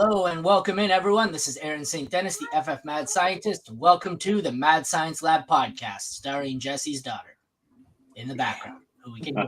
Hello and welcome in, everyone. This is Aaron St. Dennis, the FF Mad Scientist. Welcome to the Mad Science Lab podcast, starring Jesse's daughter in the background, who we can hear.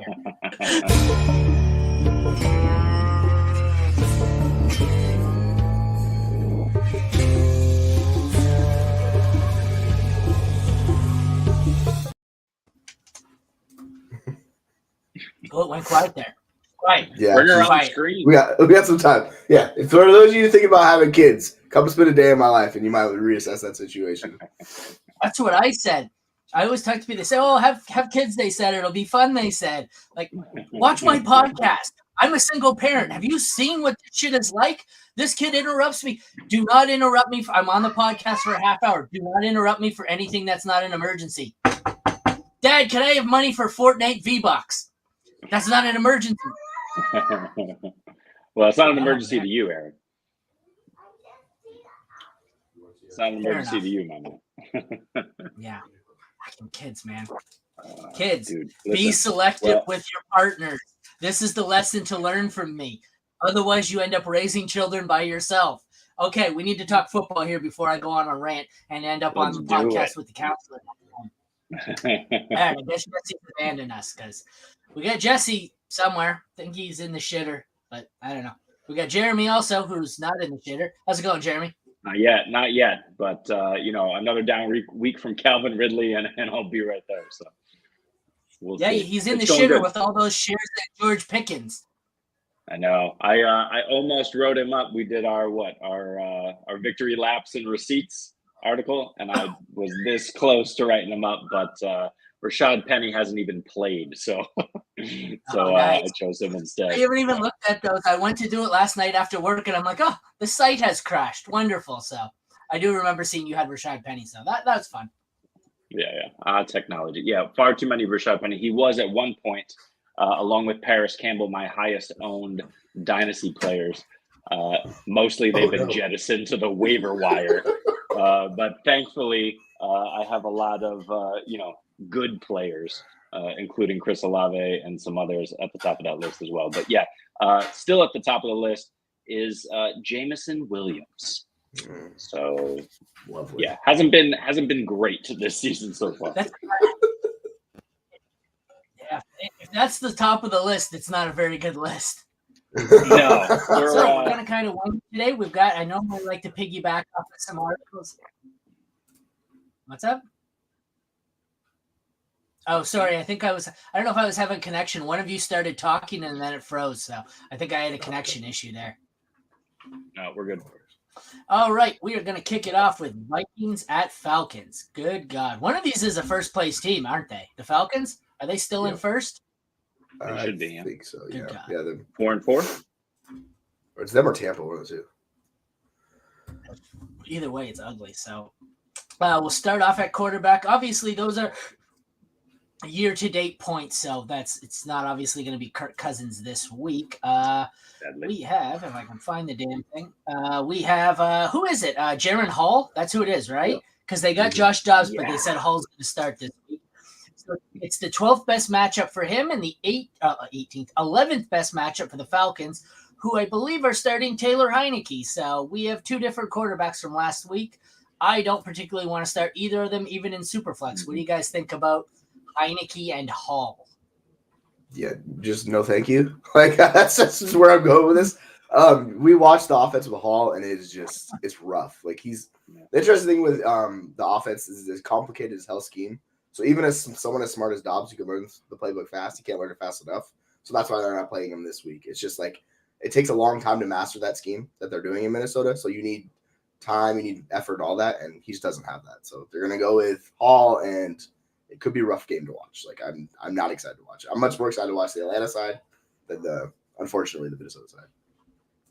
Oh, it went quiet there. Quiet. Yeah, Bring her on the screen. we got some time. Yeah, if for those of you thinking about having kids, come spend a day in my life, and you might reassess that situation. That's what I said. I always talk to people. They say, "Oh, have kids." They said it'll be fun. They said, "Like, watch my podcast. I'm a single parent. Have you seen what this shit is like? This kid interrupts me. Do not interrupt me. I'm on the podcast for a half hour. Do not interrupt me for anything that's not an emergency. Dad, can I have money for Fortnite V-Bucks? That's not an emergency." Well, it's not an emergency to you, Aaron. It's not an emergency to you, my man. Yeah. Fucking kids, man. Kids, Dude, be selective with your partners. This is the lesson to learn from me. Otherwise, you end up raising children by yourself. Okay, we need to talk football here before I go on a rant and end up on the podcast with the counselor. I guess Jesse's abandoned us because we got Jesse somewhere. I think he's in the shitter, but I don't know. We got Jeremy also, who's not in the shitter. How's it going, Jeremy? Not yet. But another down week from Calvin Ridley, and I'll be right there. So we'll see. He's in the shitter with all those shares that George Pickens. I know. I almost wrote him up. We did our victory laps and receipts article, and I was this close to writing him up, but Rashad Penny hasn't even played, so nice. I chose him instead. I haven't even looked at those. I went to do it last night after work, and I'm like, oh, the site has crashed. Wonderful. So I do remember seeing you had Rashad Penny, so that's fun. Yeah. Technology. Yeah, far too many Rashad Penny. He was at one point, along with Paris Campbell, my highest owned dynasty players. Mostly they've been jettisoned to the waiver wire. But thankfully, I have a lot of, good players, including Chris Olave and some others at the top of that list as well. But yeah, still at the top of the list is Jameson Williams. So, lovely. Yeah, hasn't been great this season so far. Yeah, if that's the top of the list, it's not a very good list. No. We're going to kind of win today. I normally like to piggyback off of some articles. What's up? Oh, sorry. I don't know if I was having connection. One of you started talking and then it froze. So I think I had a connection issue there. No, we're good. All right. We are going to kick it off with Vikings at Falcons. Good God. One of these is a first place team, aren't they? The Falcons? Are they still in first? They should be. I think so. Yeah. God. Yeah. 4-4. Or it's them or Tampa, one of the two. Either way, it's ugly. So we'll start off at quarterback. Obviously, those are year-to-date points, so it's not obviously going to be Kirk Cousins this week. We have, if I can find the damn thing, we have who is it? Jaron Hall. That's who it is, right? Because they got Josh Dobbs, but they said Hall's going to start this week. So it's the 12th best matchup for him and the 11th best matchup for the Falcons, who I believe are starting Taylor Heineke. So we have two different quarterbacks from last week. I don't particularly want to start either of them, even in Superflex. What do you guys think about Heineke and Hall? Yeah, just no thank you. Like that's just where I'm going with this. We watched the offense with Hall, and it's rough. Like the interesting thing with the offense is as complicated as hell scheme. So even as someone as smart as Dobbs, who can learn the playbook fast, he can't learn it fast enough. So that's why they're not playing him this week. It's just like it takes a long time to master that scheme that they're doing in Minnesota. So you need time, you need effort, all that, and he just doesn't have that. So they're gonna go with Hall, and it could be a rough game to watch. Like I'm not excited to watch it. I'm much more excited to watch the Atlanta side than unfortunately the Minnesota side.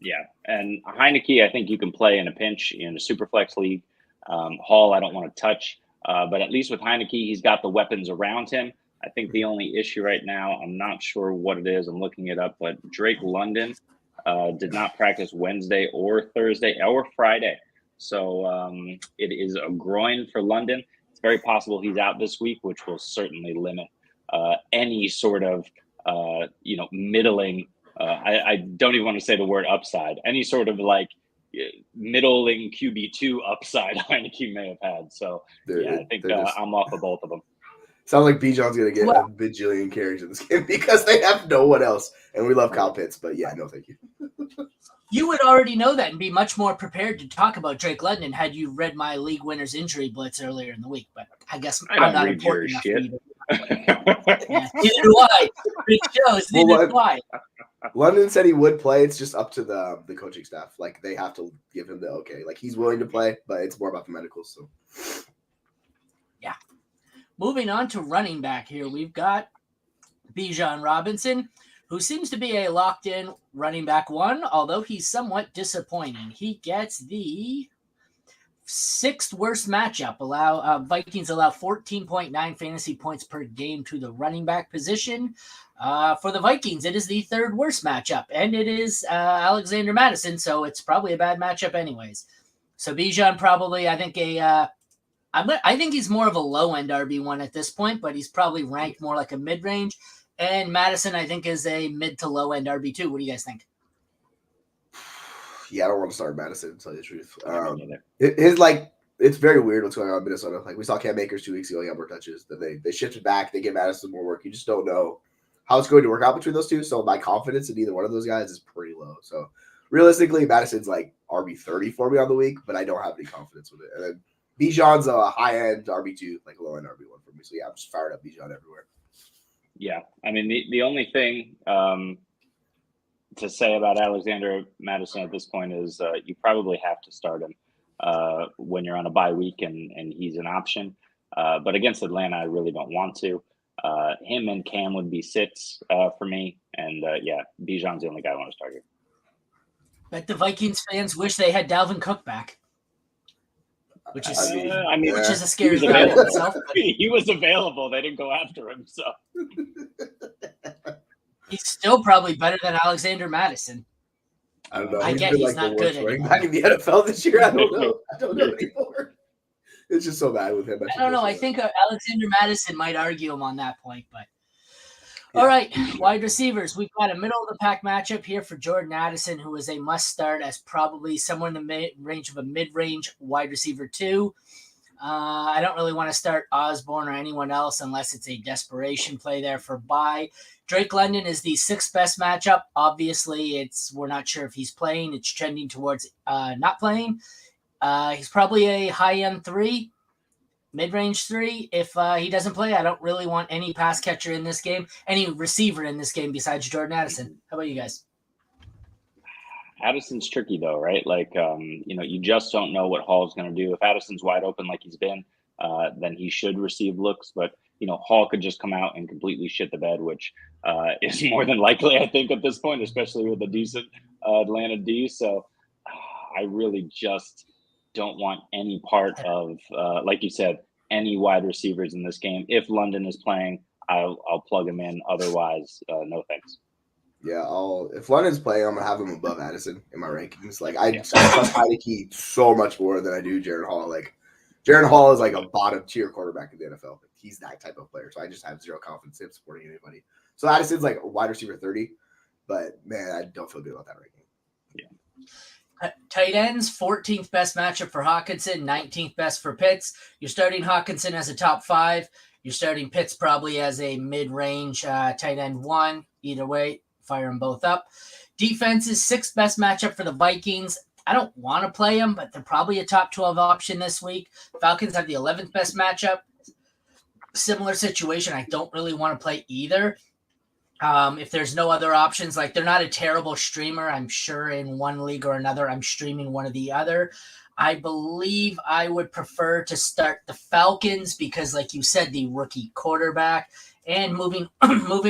Yeah, and Heineke, I think you can play in a pinch in a Superflex league. Hall, I don't want to touch. But at least with Heineke, he's got the weapons around him. I think the only issue right now, I'm not sure what it is. I'm looking it up, but Drake London did not practice Wednesday or Thursday or Friday. So it is a groin for London. It's very possible he's out this week, which will certainly limit any sort of, middling. I don't even want to say the word upside. Any sort of middling QB2 upside Heineke may have had. So I think I'm off of both of them. Sounds like Bijan's going to get a bajillion carries in this game because they have no one else. And we love Kyle Pitts, but no, thank you. You would already know that and be much more prepared to talk about Drake London had you read my league winners injury blitz earlier in the week. But I guess I'm not important enough for you to. Neither do I. It shows. Neither do I. London said he would play. It's just up to the coaching staff. Like, they have to give him the okay. Like, he's willing to play, but it's more about the medicals. So, yeah. Moving on to running back here, we've got Bijan Robinson, who seems to be a locked-in running back one, although he's somewhat disappointing. He gets the 6th worst matchup. Vikings allow 14.9 fantasy points per game to the running back position. For the Vikings, it is the 3rd worst matchup, and it is Alexander Mattison, so it's probably a bad matchup anyways. So Bijan probably, I think I think he's more of a low-end RB1 at this point, but he's probably ranked more like a mid-range. And Madison, I think, is a mid to low-end RB2. What do you guys think? Yeah, I don't want to start Madison, to tell you the truth. It's very weird what's going on in Minnesota. Like, we saw Cam Akers 2 weeks ago, he got more touches. Then they shifted back. They give Madison more work. You just don't know how it's going to work out between those two. So my confidence in either one of those guys is pretty low. So realistically, Madison's like RB30 for me on the week, but I don't have any confidence with it. And then Bijan's a high-end RB2, like a low-end RB1 for me. So, I'm just fired up Bijan everywhere. Yeah. I mean, the only thing to say about Alexander Mattison at this point is you probably have to start him when you're on a bye week and he's an option. But against Atlanta, I really don't want to. Him and Cam would be sits for me. And, Bijan's the only guy I want to start here. Bet the Vikings fans wish they had Dalvin Cook back. Which is a scary thing in itself. He was available. They didn't go after him, so he's still probably better than Alexander Madison. I don't know. I get he's not good anymore. Back in the NFL this year, I don't know. I don't know anymore. It's just so bad with him. I don't know. I think Alexander Madison might argue him on that point, but. All right, wide receivers. We've got a middle-of-the-pack matchup here for Jordan Addison, who is a must-start as probably somewhere in the range of a mid-range wide receiver 2. I don't really want to start Osborne or anyone else unless it's a desperation play there for bye. Drake London is the 6th best matchup. Obviously, we're not sure if he's playing. It's trending towards not playing. He's probably a high-end 3. Mid-range 3. If he doesn't play, I don't really want any pass catcher in this game, any receiver in this game besides Jordan Addison. How about you guys? Addison's tricky though, right? Like, you just don't know what Hall's going to do. If Addison's wide open like he's been, then he should receive looks. But, Hall could just come out and completely shit the bed, which is more than likely, I think, at this point, especially with a decent Atlanta D. So I really just don't want any part of, like you said, any wide receivers in this game. If London is playing, I'll plug him in. Otherwise, no thanks. Yeah, if London's playing, I'm gonna have him above Addison in my rankings. Like I trust Heineke so much more than I do Jaron Hall. Like Jaron Hall is like a bottom tier quarterback in the NFL. Like, he's that type of player. So I just have zero confidence in him supporting anybody. So Addison's like a wide receiver 30, but man, I don't feel good about that ranking. Yeah. Tight ends, 14th best matchup for Hawkinson, 19th best for Pitts. You're starting Hawkinson as a top 5. You're starting Pitts probably as a mid-range tight end 1. Either way, fire them both up. Defense is 6th best matchup for the Vikings. I don't want to play them, but they're probably a top 12 option this week. Falcons have the 11th best matchup. Similar situation. I don't really want to play either. If there's no other options, like they're not a terrible streamer. I'm sure in one league or another, I'm streaming one or the other. I believe I would prefer to start the Falcons because, like you said, the rookie quarterback. And moving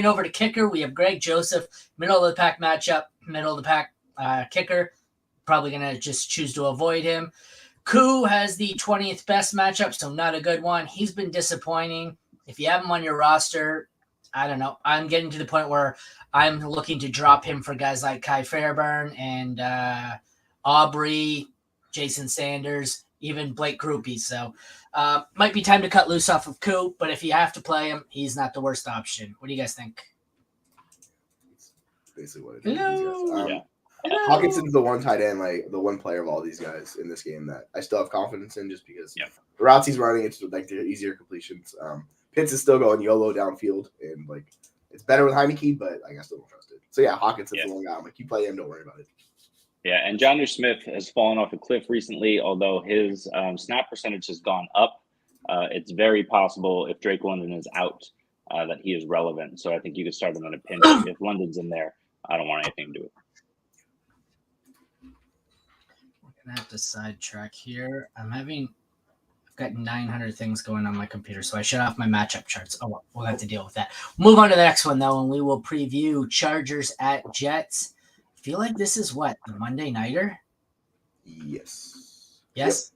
over to kicker, we have Greg Joseph, middle of the pack matchup, middle of the pack kicker. Probably going to just choose to avoid him. Koo has the 20th best matchup, so not a good one. He's been disappointing. If you have him on your roster, I don't know. I'm getting to the point where I'm looking to drop him for guys like Kai Fairburn and Aubrey, Jason Sanders, even Blake Grupe. So might be time to cut loose off of Koo, but if you have to play him, he's not the worst option. What do you guys think? Basically what it is. Yeah. Hawkinson's the one tight end, like the one player of all these guys in this game that I still have confidence in, just because Yep. the routes he's running, it's like the easier completions. Pitts is still going YOLO downfield, and like it's better with Heineke, but like I still don't trust it. So yeah, Hawkinson's the one guy. I'm like, you play him, don't worry about it. Yeah, and Jonnu Smith has fallen off a cliff recently, although his snap percentage has gone up. It's very possible if Drake London is out that he is relevant. So I think you could start him in a pinch. If London's in there, I don't want anything to do with it. We're gonna have to sidetrack here. I've got 900 things going on my computer, so I shut off my matchup charts. Oh, well, we'll have to deal with that. Move on to the next one, though, and we will preview Chargers at Jets. I feel like this is what, the Monday nighter? Yes. Yes?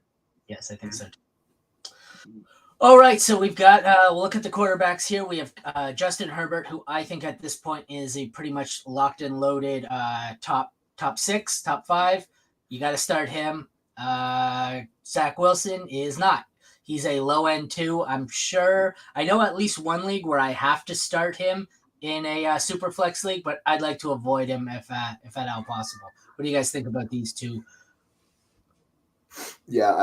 Yep. Yes, I think so. All right, so we've got, we'll look at the quarterbacks here. We have Justin Herbert, who I think at this point is a pretty much locked and loaded top 6, top 5. You got to start him. Zach Wilson is not. He's a low end 2. I'm sure. I know at least one league where I have to start him in a super flex league, but I'd like to avoid him if at all possible. What do you guys think about these two? Yeah,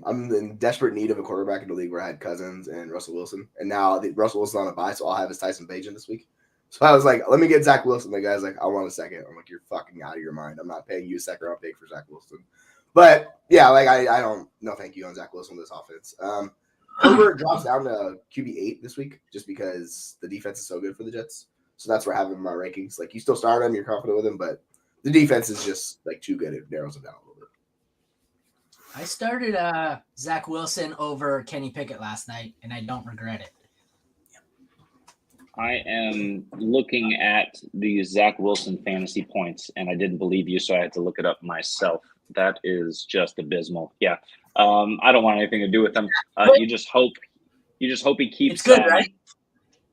I'm in desperate need of a quarterback in the league where I had Cousins and Russell Wilson, and now Russell Wilson's on a bye, so all I have is Tyson Bagent this week. So I was like, let me get Zach Wilson. The guy's like, I want a second. I'm like, you're fucking out of your mind. I'm not paying you a second round pick for Zach Wilson. But yeah, like I don't no thank you on Zach Wilson with this offense. Herbert drops down to QB8 this week just because the defense is so good for the Jets. So that's where I have him in my rankings. Like you still start him, you're confident with him, but the defense is just like too good. It narrows him down a little bit. I started Zach Wilson over Kenny Pickett last night, and I don't regret it. I am looking at the Zach Wilson fantasy points, and I didn't believe you, so I had to look it up myself. That is just abysmal. Yeah, I don't want anything to do with him. You just hope he keeps. It's good, right?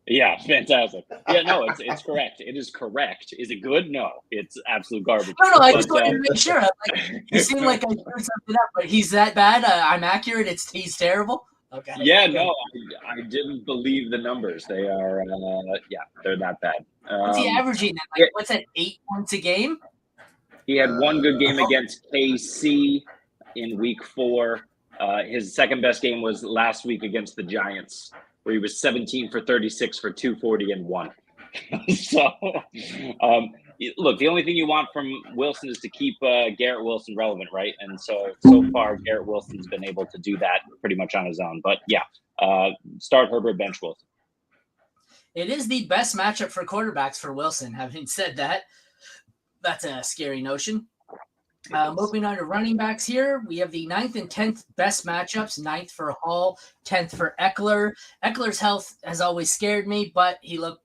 Yeah, fantastic. Yeah, no, it's correct. It is correct. Is it good? No, it's absolute garbage. No, I just wanted to make sure. Like, you seem like I screwed something up, but he's that bad. I'm accurate. He's terrible. Okay. Yeah, no, I didn't believe the numbers. They are, they're that bad. What's he averaging? Like, what's that? 8 points a game? He had one good game against KC in week 4. His second best game was last week against the Giants, where he was 17 for 36 for 240 and 1. So, look, the only thing you want from Wilson is to keep Garrett Wilson relevant, right? And so far, Garrett Wilson's been able to do that pretty much on his own. But yeah, start Herbert, bench Wilson. It is the best matchup for quarterbacks for Wilson. Having said that, that's a scary notion. Moving on to running backs here, we have the 9th and 10th best matchups. 9th for Hall, 10th for Eckler. Eckler's health has always scared me, but he looked,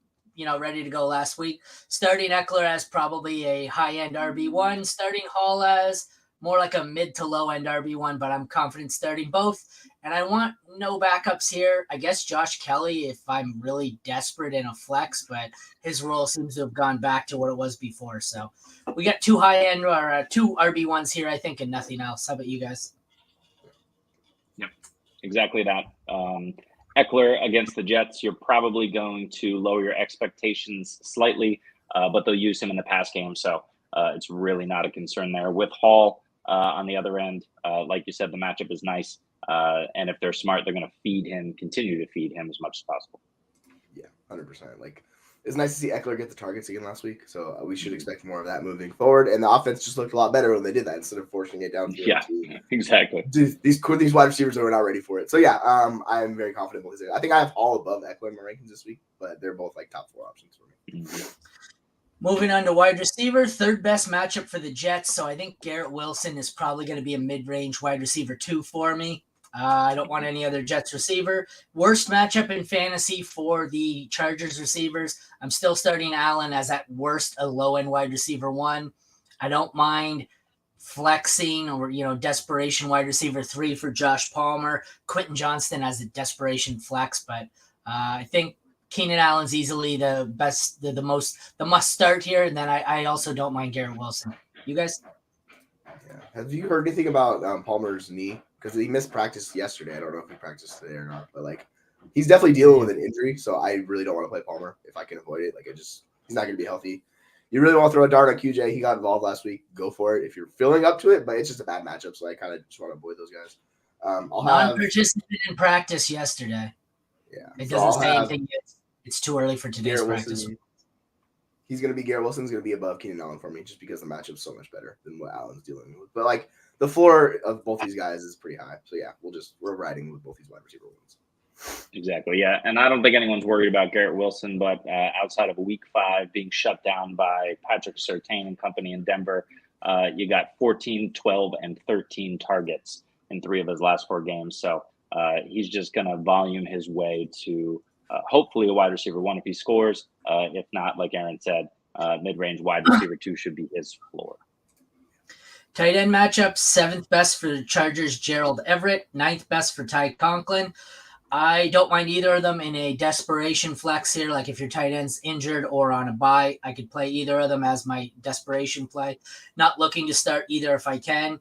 ready to go last week. Starting Eckler as probably a high-end RB1. Starting Hall as more like a mid to low-end RB1, but I'm confident starting both. And I want no backups here. I guess Josh Kelly if I'm really desperate in a flex, but his role seems to have gone back to what it was before. So we got 2 high-end or 2 RB1s here, I think, and nothing else. How about you guys? Yep, exactly that. Eckler against the Jets, you're probably going to lower your expectations slightly, but they'll use him in the pass game. So it's really not a concern there. With Hall on the other end, like you said, the matchup is nice. And if they're smart, they're going to continue to feed him as much as possible. Yeah, 100%. Like, it's nice to see Eckler get the targets again last week. So we should expect more of that moving forward. And the offense just looked a lot better when they did that instead of forcing it down. Yeah, exactly. These wide receivers are not ready for it. So yeah, I'm very confident with it. I think I have all above Eckler in my rankings this week, but they're both like top 4 options for me. Mm-hmm. Moving on to wide receiver, 3rd best matchup for the Jets. So I think Garrett Wilson is probably going to be a mid-range wide receiver 2 for me. I don't want any other Jets receiver. Worst matchup in fantasy for the Chargers receivers. I'm still starting Allen as at worst a low-end wide receiver 1. I don't mind flexing or, desperation wide receiver 3 for Josh Palmer. Quentin Johnston as a desperation flex, but I think Keenan Allen's easily the best, the must start here. And then I also don't mind Garrett Wilson. You guys? Yeah. Have you heard anything about Palmer's knee? Because he missed practice yesterday. I don't know if he practiced today or not, but like he's definitely dealing with an injury. So I really don't want to play Palmer if I can avoid it. Like he's not going to be healthy. you really want to throw a dart at QJ, he got involved last week. Go for it if you're feeling up to it, but it's just a bad matchup, so I kind of just want to avoid those guys. Non-participant in practice yesterday. Yeah, it doesn't say anything yet. It's too early for today's Garrett practice. Wilson, he's going to be Garrett Wilson's going to be above Keenan Allen for me, just because the matchup's so much better than what Allen's dealing with. But like the floor of both these guys is pretty high, so yeah, we're riding with both these wide receiver ones. Exactly, yeah, and I don't think anyone's worried about Garrett Wilson, but outside of Week 5 being shut down by Patrick Surtain and company in Denver, you got 14, 12, and 13 targets in 3 of his last 4 games. So he's just going to volume his way to hopefully a wide receiver 1 if he scores. If not, like Aaron said, mid-range wide receiver 2 should be his floor. Tight end matchup, 7th best for the Chargers, Gerald Everett. 9th best for Ty Conklin. I don't mind either of them in a desperation flex here. Like if your tight end's injured or on a bye, I could play either of them as my desperation play. Not looking to start either if I can.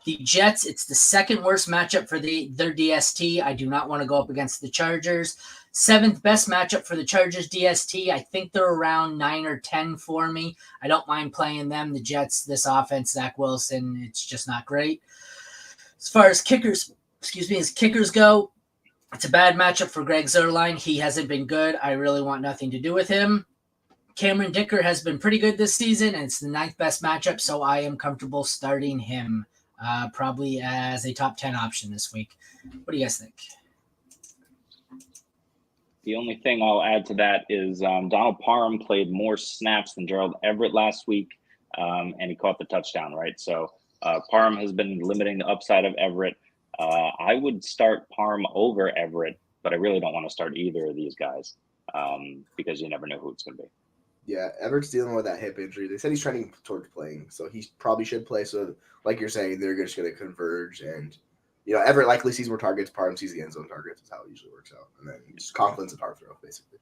The Jets, it's the 2nd worst matchup for their DST. I do not want to go up against the Chargers. 7th best matchup for the Chargers DST. I think they're around 9 or 10 for me. I don't mind playing them. The Jets, this offense, Zach Wilson, it's just not great. As far as kickers go, it's a bad matchup for Greg Zuerlein. He hasn't been good. I really want nothing to do with him. Cameron Dicker has been pretty good this season, and it's the 9th best matchup, so I am comfortable starting him probably as a top 10 option this week. What do you guys think? The only thing I'll add to that is Donald Parham played more snaps than Gerald Everett last week, and he caught the touchdown, right? So Parham has been limiting the upside of Everett. I would start Parham over Everett, but I really don't want to start either of these guys because you never know who it's going to be. Yeah, Everett's dealing with that hip injury. They said he's trending towards playing, so he probably should play. So, like you're saying, they're just going to converge. And, Everett likely sees more targets. Parham sees the end zone targets. That's how it usually works out. And then just Conklin's a dart throw, basically.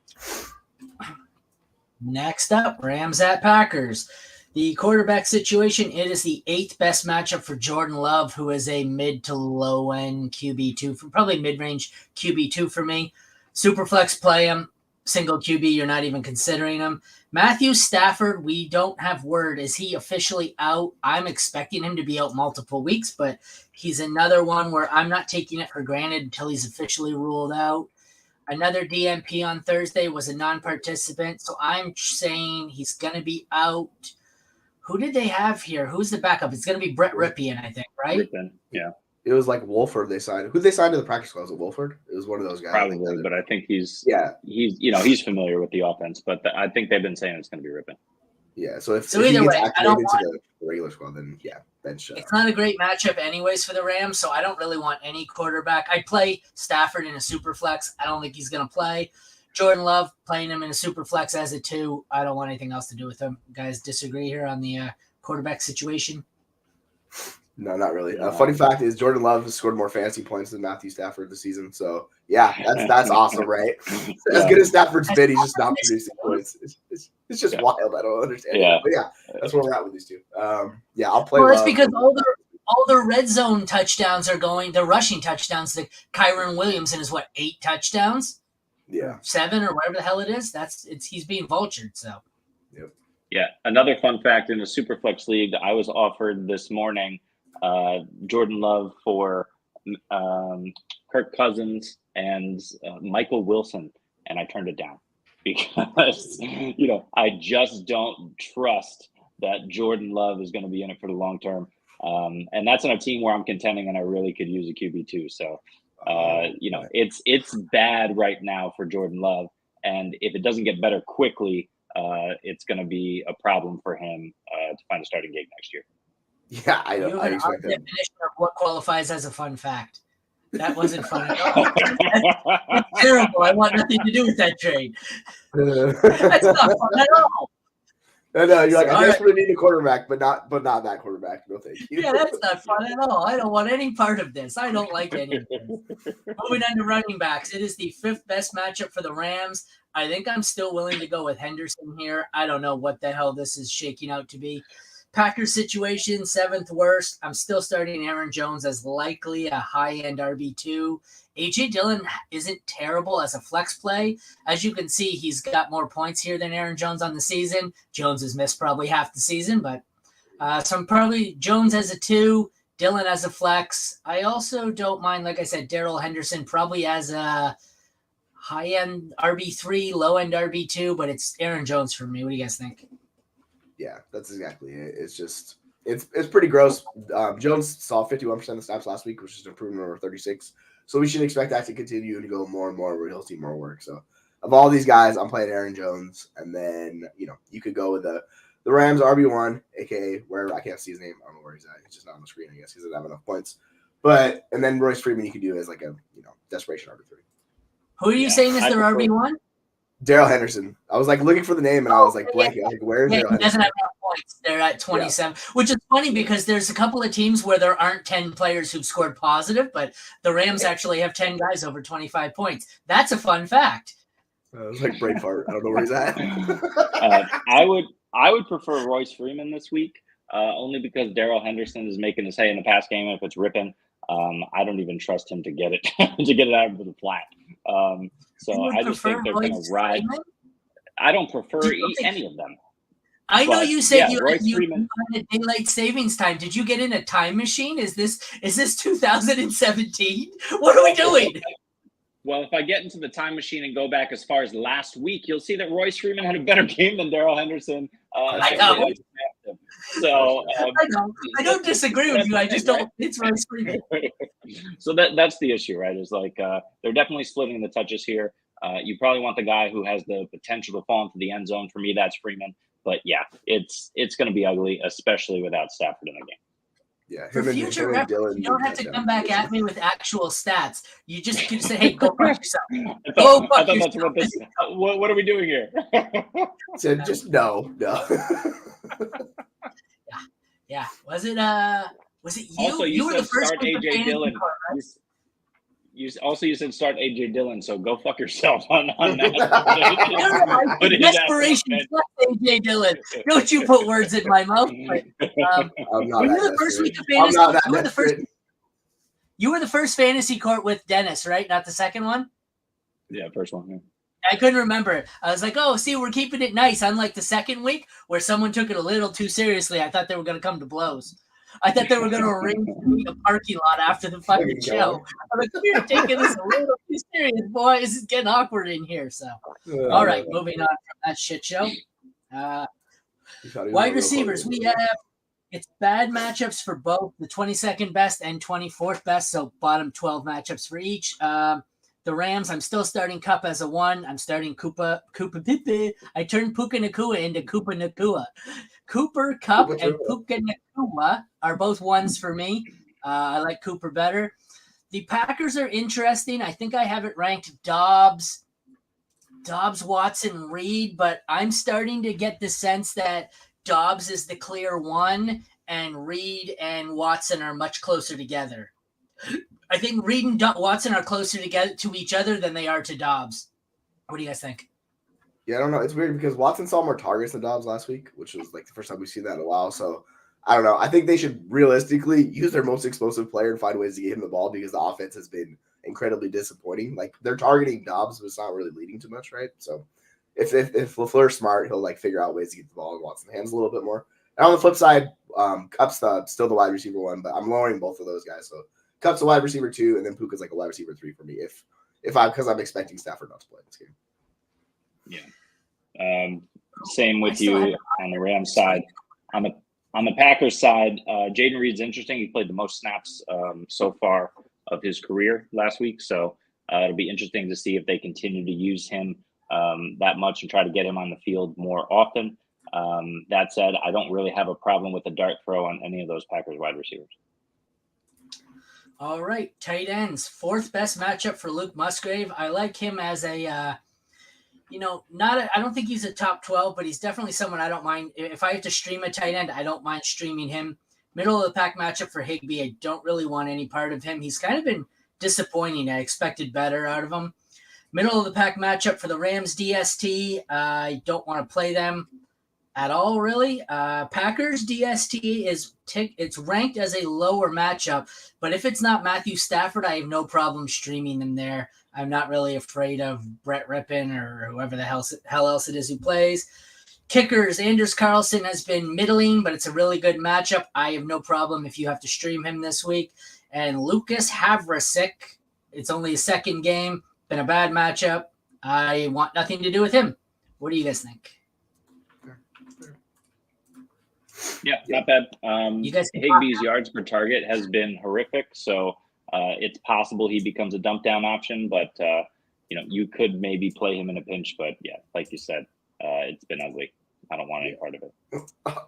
Next up, Rams at Packers. The quarterback situation, it is the 8th best matchup for Jordan Love, who is a mid to low end QB2, probably mid-range QB2 for me. Superflex play him. Single QB, you're not even considering him. Matthew Stafford, we don't have word. Is he officially out? I'm expecting him to be out multiple weeks, but he's another one where I'm not taking it for granted until he's officially ruled out. Another DNP on Thursday was a non-participant, so I'm saying he's going to be out. Who did they have here? Who's the backup? It's going to be Brett Ripien, I think, right? Ripien, yeah. It was like Wolford they signed. Who they signed to the practice squad? Was it Wolford? It was one of those guys. Probably, but I think he's familiar with the offense. But I think they've been saying it's going to be Ripien. Yeah, so if either he gets way, activated to the regular squad, then yeah, bench. It's not a great matchup anyways for the Rams, so I don't really want any quarterback. I'd play Stafford in a super flex. I don't think he's going to play. Jordan Love, playing him in a super flex as a 2. I don't want anything else to do with him. You guys disagree here on the quarterback situation? No, not really. Funny fact is Jordan Love has scored more fantasy points than Matthew Stafford this season. So, yeah, that's awesome, right? As good as Stafford's been, he's just not producing points. It's just wild. I don't understand. Yeah. But, yeah, that's where we're at with these two. Yeah, I'll play. Well, it's because all the red zone touchdowns are going, the rushing touchdowns to Kyron Williams and his, 8 touchdowns? Yeah. 7 or whatever the hell it is. He's being vultured, so. Yep. Yeah, another fun fact in the Superflex League, I was offered this morning Jordan Love for Kirk Cousins and Michael Wilson, and I turned it down because, I just don't trust that Jordan Love is going to be in it for the long term. And that's on a team where I'm contending and I really could use a QB2. So, it's bad right now for Jordan Love. And if it doesn't get better quickly, it's going to be a problem for him to find a starting gig next year. Yeah, I know. I expect that. Definition of what qualifies as a fun fact. That wasn't fun at all. That's terrible. I want nothing to do with that trade. That's not fun at all. No, you're like, I desperately need a quarterback, but not that quarterback. No, thank you. Yeah, that's not fun at all. I don't want any part of this. I don't like any of this. Moving on to running backs, it is the 5th best matchup for the Rams. I think I'm still willing to go with Henderson here. I don't know what the hell this is shaking out to be. Packers situation, 7th worst. I'm still starting Aaron Jones as likely a high-end RB2. A.J. Dillon isn't terrible as a flex play. As you can see, he's got more points here than Aaron Jones on the season. Jones has missed probably half the season, but so I'm probably Jones as a 2, Dillon as a flex. I also don't mind, like I said, Darrell Henderson probably as a high-end RB3, low-end RB2, but it's Aaron Jones for me. What do you guys think? Yeah, that's exactly it. It's just it's pretty gross. Jones saw 51% of the snaps last week, which is an improvement over 36. So we should expect that to continue and go more and more where he'll see more work. So of all these guys, I'm playing Aaron Jones, and then you could go with the Rams RB1, aka where I can't see his name. I don't know where he's at. He's just not on the screen. I guess he doesn't have enough points. And then Royce Freeman you could do as like a desperation RB3. Who are you saying is their RB1? Darrell Henderson. I was like looking for the name and I was like blanking. I was like, where's Darrell Henderson? He doesn't have enough points. They're at 27, which is funny because there's a couple of teams where there aren't 10 players who've scored positive, but the Rams actually have 10 guys over 25 points. That's a fun fact. It was like Braveheart. I don't know where he's at. I would prefer Royce Freeman this week, only because Darrell Henderson is making his hay in the pass game. If it's ripping, I don't even trust him to get it out of the flat. So I just think they're going to ride. I don't prefer any of them. I know you said you wanted daylight savings time. Did you get in a time machine? Is this 2017? What are we doing? Well, if I get into the time machine and go back as far as last week, you'll see that Royce Freeman had a better game than Darrell Henderson. I know. So I don't disagree with you. I just don't. It's Royce Freeman. So that's the issue, right? Is like they're definitely splitting the touches here. You probably want the guy who has the potential to fall into the end zone. For me, that's Freeman. But yeah, it's going to be ugly, especially without Stafford in the game. Yeah, for future reference, you don't have to come back at me with actual stats. You just can say, "Hey, go fuck yourself." What are we doing here? So just no. Yeah. Was it you? Also, you were the first start AJ Dillon. Right? You said start AJ Dillon, so go fuck yourself on that. Desperation, AJ Dillon. Don't you put words in my mouth. But, I'm not you were the first week of fantasy. You were the first fantasy court with Dennis, right? Not the second one. Yeah, first one. Yeah. I couldn't remember. I was like, oh, see, we're keeping it nice. Unlike the second week where someone took it a little too seriously. I thought they were going to come to blows. I thought they were going to arrange a parking lot after the fucking show. I'm like, you're taking this a little too serious, boy. This is getting awkward in here. So, all right, moving on from that shit show. Wide receivers, we have it's bad matchups for both the 22nd best and 24th best. So bottom 12 matchups for each. The Rams, I'm still starting Kupp as a 1. I'm starting Koopa Pippe. I turned Puka Nakua into Koopa Nakua. Cooper, Kupp, and Puka Nakua are both 1s for me. I like Cooper better. The Packers are interesting. I think I have it ranked Dobbs, Watson, Reed, but I'm starting to get the sense that Dobbs is the clear 1, and Reed and Watson are much closer together. I think Reed and Watson are closer together to each other than they are to Dobbs. What do you guys think? Yeah, I don't know. It's weird because Watson saw more targets than Dobbs last week, which was like the first time we've seen that in a while. So I don't know. I think they should realistically use their most explosive player and find ways to get him the ball because the offense has been incredibly disappointing. Like they're targeting Dobbs, but it's not really leading to much, right? So if LaFleur's smart, he'll like figure out ways to get the ball in Watson's hands a little bit more. And on the flip side, Kupp's still the wide receiver 1, but I'm lowering both of those guys. So Kupp's a wide receiver 2, and then Puka's like a wide receiver 3 for me. Because I'm expecting Stafford not to play this game. Yeah. Same with you on the Rams side. On the Packers side, Jaden Reed's interesting. He played the most snaps so far of his career last week, so it'll be interesting to see if they continue to use him that much and try to get him on the field more often. That said, I don't really have a problem with the dart throw on any of those Packers wide receivers. All right, tight ends. 4th best matchup for Luke Musgrave. I like him as a, I don't think he's a top 12, but he's definitely someone I don't mind. If I have to stream a tight end, I don't mind streaming him. Middle of the pack matchup for Higbee. I don't really want any part of him. He's kind of been disappointing. I expected better out of him. Middle of the pack matchup for the Rams DST. I don't want to play them. at all, really. Packers DST it's ranked as a lower matchup, but if it's not Matthew Stafford, I have no problem streaming them there. I'm not really afraid of Brett Rippon or whoever the hell else it is who plays. Kickers, Anders Carlson has been middling, but it's a really good matchup. I have no problem if you have to stream him this week. And Lucas Havrasik, it's only a second game, been a bad matchup. I want nothing to do with him. What do you guys think? Yeah, not bad. You guys Higbee's yards per target has been horrific, so it's possible he becomes a dump down option, but you could maybe play him in a pinch, but yeah, like you said, it's been ugly. I don't want any part of it.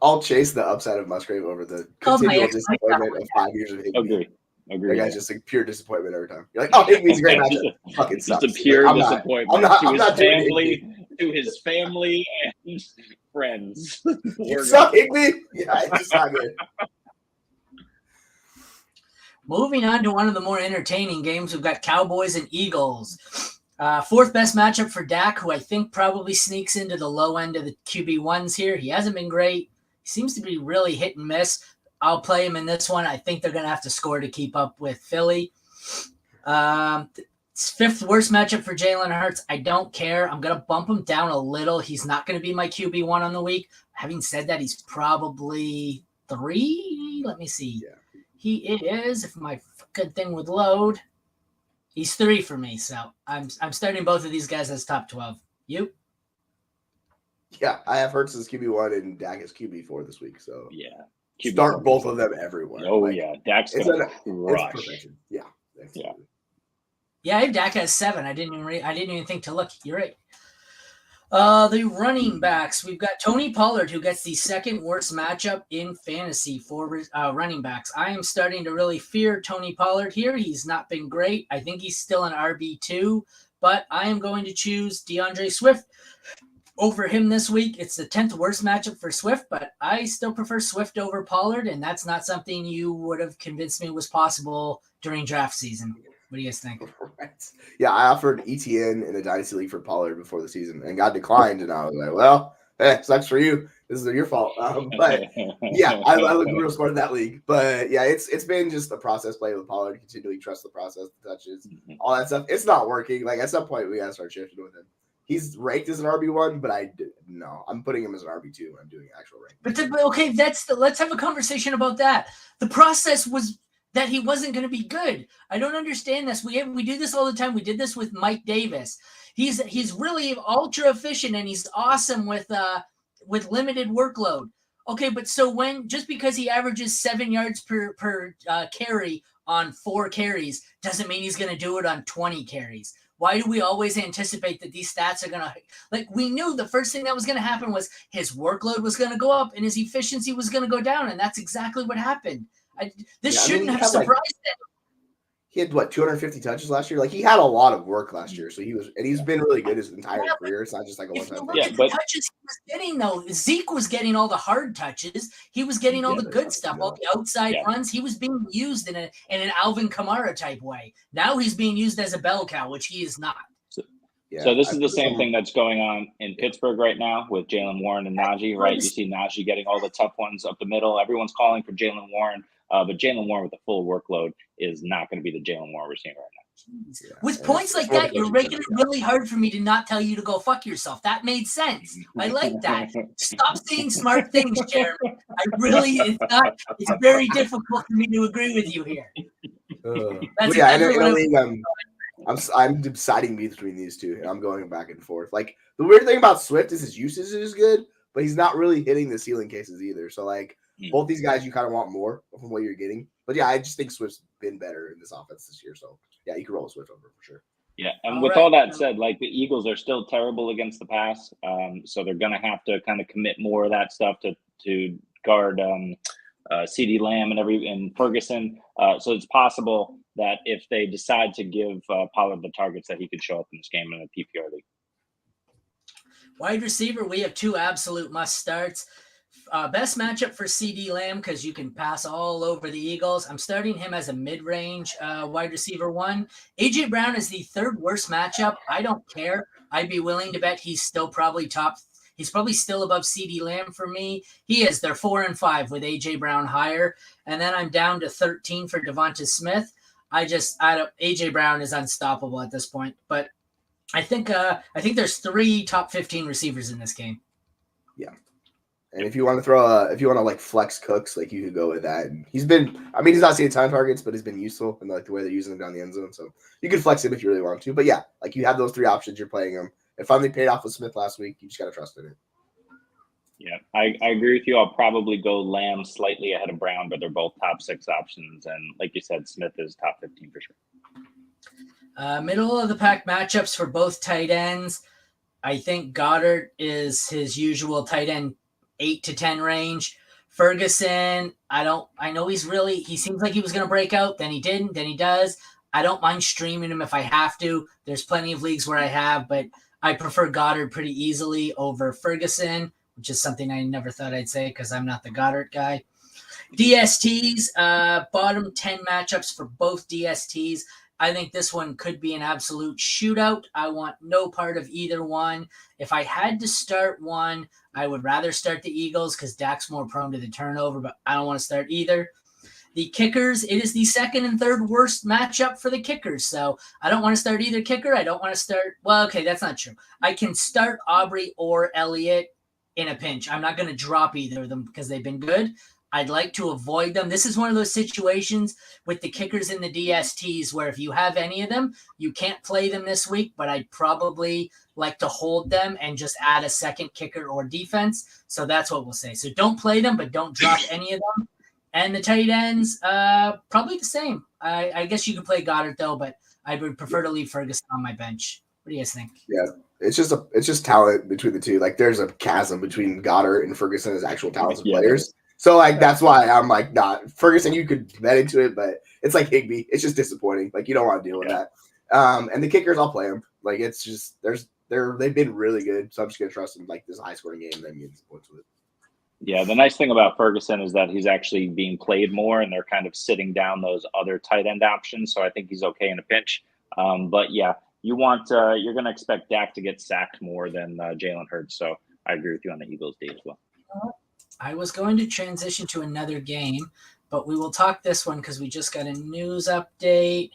I'll chase the upside of Musgrave over the continual disappointment of 5 years of Higbee. Agree. That guy's just like pure disappointment every time. You're like, oh, Higbee's a great matchup. Fucking just sucks. a pure like, disappointment to his family and friends. You suck, Higbee. Yeah, it's not good. Moving on to one of the more entertaining games, we've got Cowboys and Eagles. Fourth best matchup for Dak, who I think probably sneaks into the low end of the QB1s here. He hasn't been great. He seems to be really hit and miss. I'll play him in this one. I think they're going to have to score to keep up with Philly. Fifth worst matchup for Jalen Hurts. I don't care. I'm going to bump him down a little. He's not going to be my QB1 on the week. Having said that, he's probably 3. Let me see. Yeah. He is, if my good thing would load, he's 3 for me. So I'm starting both of these guys as top 12. You? Yeah, I have Hurts as QB1 and Dak as QB4 this week. So yeah, start both of them everywhere. Oh yeah, Dak's gonna crush. It's perfection. Yeah, absolutely. Yeah, I have Dak has 7. I didn't even think to look. You're right. The running backs, we've got Tony Pollard, who gets the second worst matchup in fantasy for running backs. I am starting to really fear Tony Pollard here. He's not been great. I think he's still an RB2, but I am going to choose DeAndre Swift over him this week. It's the 10th worst matchup for Swift, but I still prefer Swift over Pollard, and that's not something you would have convinced me was possible during draft season. What do you guys think? Right. Yeah, I offered ETN in a dynasty league for Pollard before the season and got declined, and I was like, well, sucks for you. This is your fault. But yeah, I look real smart in that league. But yeah, it's been just a process play with Pollard. Continually trust the process, the touches, all that stuff. It's not working. Like at some point, we gotta start shifting with him. He's ranked as an RB1, but I'm putting him as an RB2 when I'm doing actual ranking. But okay, let's have a conversation about that. The process was that he wasn't going to be good. I don't understand this. We do this all the time. We did this with Mike Davis. He's really ultra efficient and he's awesome with limited workload. Okay, but so just because he averages 7 yards per carry on 4 carries doesn't mean he's going to do it on 20 carries. Why do we always anticipate that these stats are going to we knew the first thing that was going to happen was his workload was going to go up and his efficiency was going to go down. And that's exactly what happened. This shouldn't have surprised him. He had 250 touches last year. Like he had a lot of work last year, so he's been really good his entire career. It's not just like a one-time thing. The touches he was getting though, Zeke was getting all the hard touches. He was getting all the good stuff, all the outside runs. He was being used in an Alvin Kamara type way. Now he's being used as a bell cow, which he is not. So this is the same thing that's going on in Pittsburgh right now with Jalen Warren and Najee, right? You see Najee getting all the tough ones up the middle. Everyone's calling for Jalen Warren. But Jalen Warren with the full workload is not going to be the Jalen Warren we're seeing right now. With points like that, you're making it really hard for me to not tell you to go fuck yourself. That made sense. I like that. Stop saying smart things, Jeremy. It's very difficult for me to agree with you here. I'm deciding between these two, and I'm going back and forth. Like the weird thing about Swift is his usage is good, but he's not really hitting the ceiling cases either. So both these guys, you kind of want more from what you're getting. But yeah, I just think Swift's been better in this offense this year. So yeah, you can roll Swift over for sure. Yeah, and all that said, the Eagles are still terrible against the pass, so they're going to have to kind of commit more of that stuff to guard CeeDee Lamb and Ferguson. So it's possible that if they decide to give Pollard the targets, that he could show up in this game in a PPR league. Wide receiver, we have 2 absolute must starts. Best matchup for CeeDee Lamb because you can pass all over the Eagles. I'm starting him as a mid-range wide receiver 1. A.J. Brown is the 3rd worst matchup. I don't care. I'd be willing to bet he's still probably top He's probably still above CeeDee Lamb for me. He is. They're 4 and 5 with AJ Brown higher, and then I'm down to 13 for Devonta Smith. I don't. AJ Brown is unstoppable at this point, but I think there's 3 top 15 receivers in this game. Yeah. And if you want to like flex Cooks, like you could go with that. And he's not seeing ton of targets, but he's been useful in like the way they're using him down the end zone. So you could flex him if you really want to. But yeah, like you have those 3 options, you're playing them. It finally paid off with Smith last week. You just gotta trust in it. Yeah, I agree with you. I'll probably go Lamb slightly ahead of Brown, but they're both top 6 options. And like you said, Smith is top 15 for sure. Middle of the pack matchups for both tight ends. I think Goddard is his usual tight end 8 to 10 range. Ferguson, he seems like he was going to break out. Then he didn't. Then he does. I don't mind streaming him if I have to. There's plenty of leagues where I have, but I prefer Goddard pretty easily over Ferguson, which is something I never thought I'd say because I'm not the Goddard guy. DSTs, bottom 10 matchups for both DSTs. I think this one could be an absolute shootout. I want no part of either one. If I had to start one, I would rather start the Eagles because Dak's more prone to the turnover, but I don't want to start either. The kickers, it is the second and third worst matchup for the kickers. So I don't want to start either kicker. I don't want to start. Well, okay, that's not true. I can start Aubrey or Elliott in a pinch. I'm not going to drop either of them because they've been good. I'd like to avoid them. This is one of those situations with the kickers in the DSTs where if you have any of them, you can't play them this week, but I'd probably like to hold them and just add a second kicker or defense. So that's what we'll say. So don't play them, but don't drop any of them. And the tight ends, probably the same. I guess you can play Goddard though, but I would prefer to leave Ferguson on my bench. What do you guys think? Yeah, it's just talent between the two. Like there's a chasm between Goddard and Ferguson as actual talented players. So like that's why I'm like not Ferguson. You could bet into it, but it's like Higbee. It's just disappointing. Like you don't want to deal with that. And the kickers, I'll play them. Like it's just they've been really good. So I'm just gonna trust them. Like this high scoring game, and then get some points with it. Yeah, the nice thing about Ferguson is that he's actually being played more, and they're kind of sitting down those other tight end options. So I think he's okay in a pinch. But yeah, you're going to expect Dak to get sacked more than Jalen Hurts. So I agree with you on the Eagles D as well. I was going to transition to another game, but we will talk this one because we just got a news update.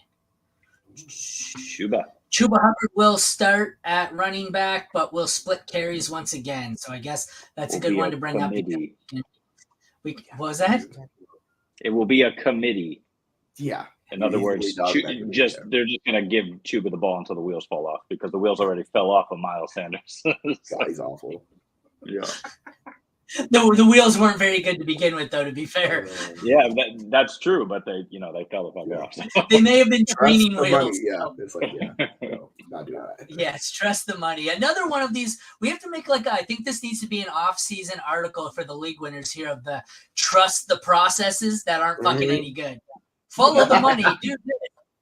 Chuba Hubbard will start at running back, but will split carries once again. So I guess that's a good one to bring up. What was that? It will be a committee. Yeah. In other words, they're just going to give Chuba the ball until the wheels fall off because the wheels already fell off of Miles Sanders. God, he's awful. Yeah. The wheels weren't very good to begin with, though. To be fair, yeah, that's true. But they fell the fuck off. So. They may have been training wheels. Yeah, it's like no, not doing that. Yes, trust the money. Another one of these, we have to make I think this needs to be an off-season article for the league winners here of the trust the processes that aren't fucking any good. Follow the money, dude.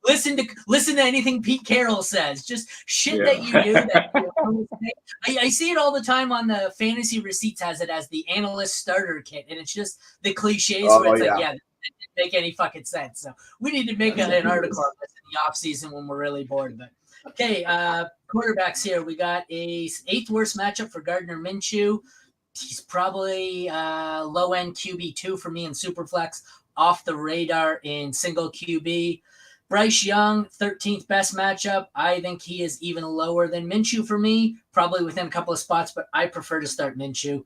Listen to anything Pete Carroll says. Just shit that you do. I see it all the time on the Fantasy Receipts has it as the analyst starter kit, and it's just the cliches where it's that didn't make any fucking sense. So we need to make an article on this in the off season when we're really bored. But okay, quarterbacks here. We got a 8th worst matchup for Gardner Minshew. He's probably low end QB2 for me in Superflex, off the radar in single QB. Bryce Young, 13th best matchup. I think he is even lower than Minshew for me, probably within a couple of spots, but I prefer to start Minshew,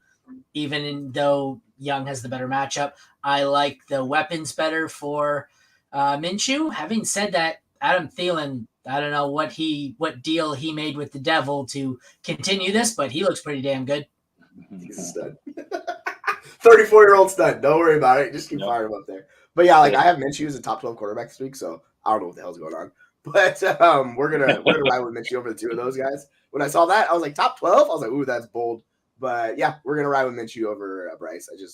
even though Young has the better matchup. I like the weapons better for Minshew. Having said that, Adam Thielen, I don't know what deal he made with the devil to continue this, but he looks pretty damn good. He's a stud. 34-year-old stud. Don't worry about it. Just keep firing him up there. But yeah, I have Minshew as a top 12 quarterback this week, so I don't know what the hell's going on. But we're gonna ride with Minshew over the 2 of those guys. When I saw that, I was like, top 12? I was like, ooh, that's bold. But yeah, we're gonna ride with Minshew over Bryce. You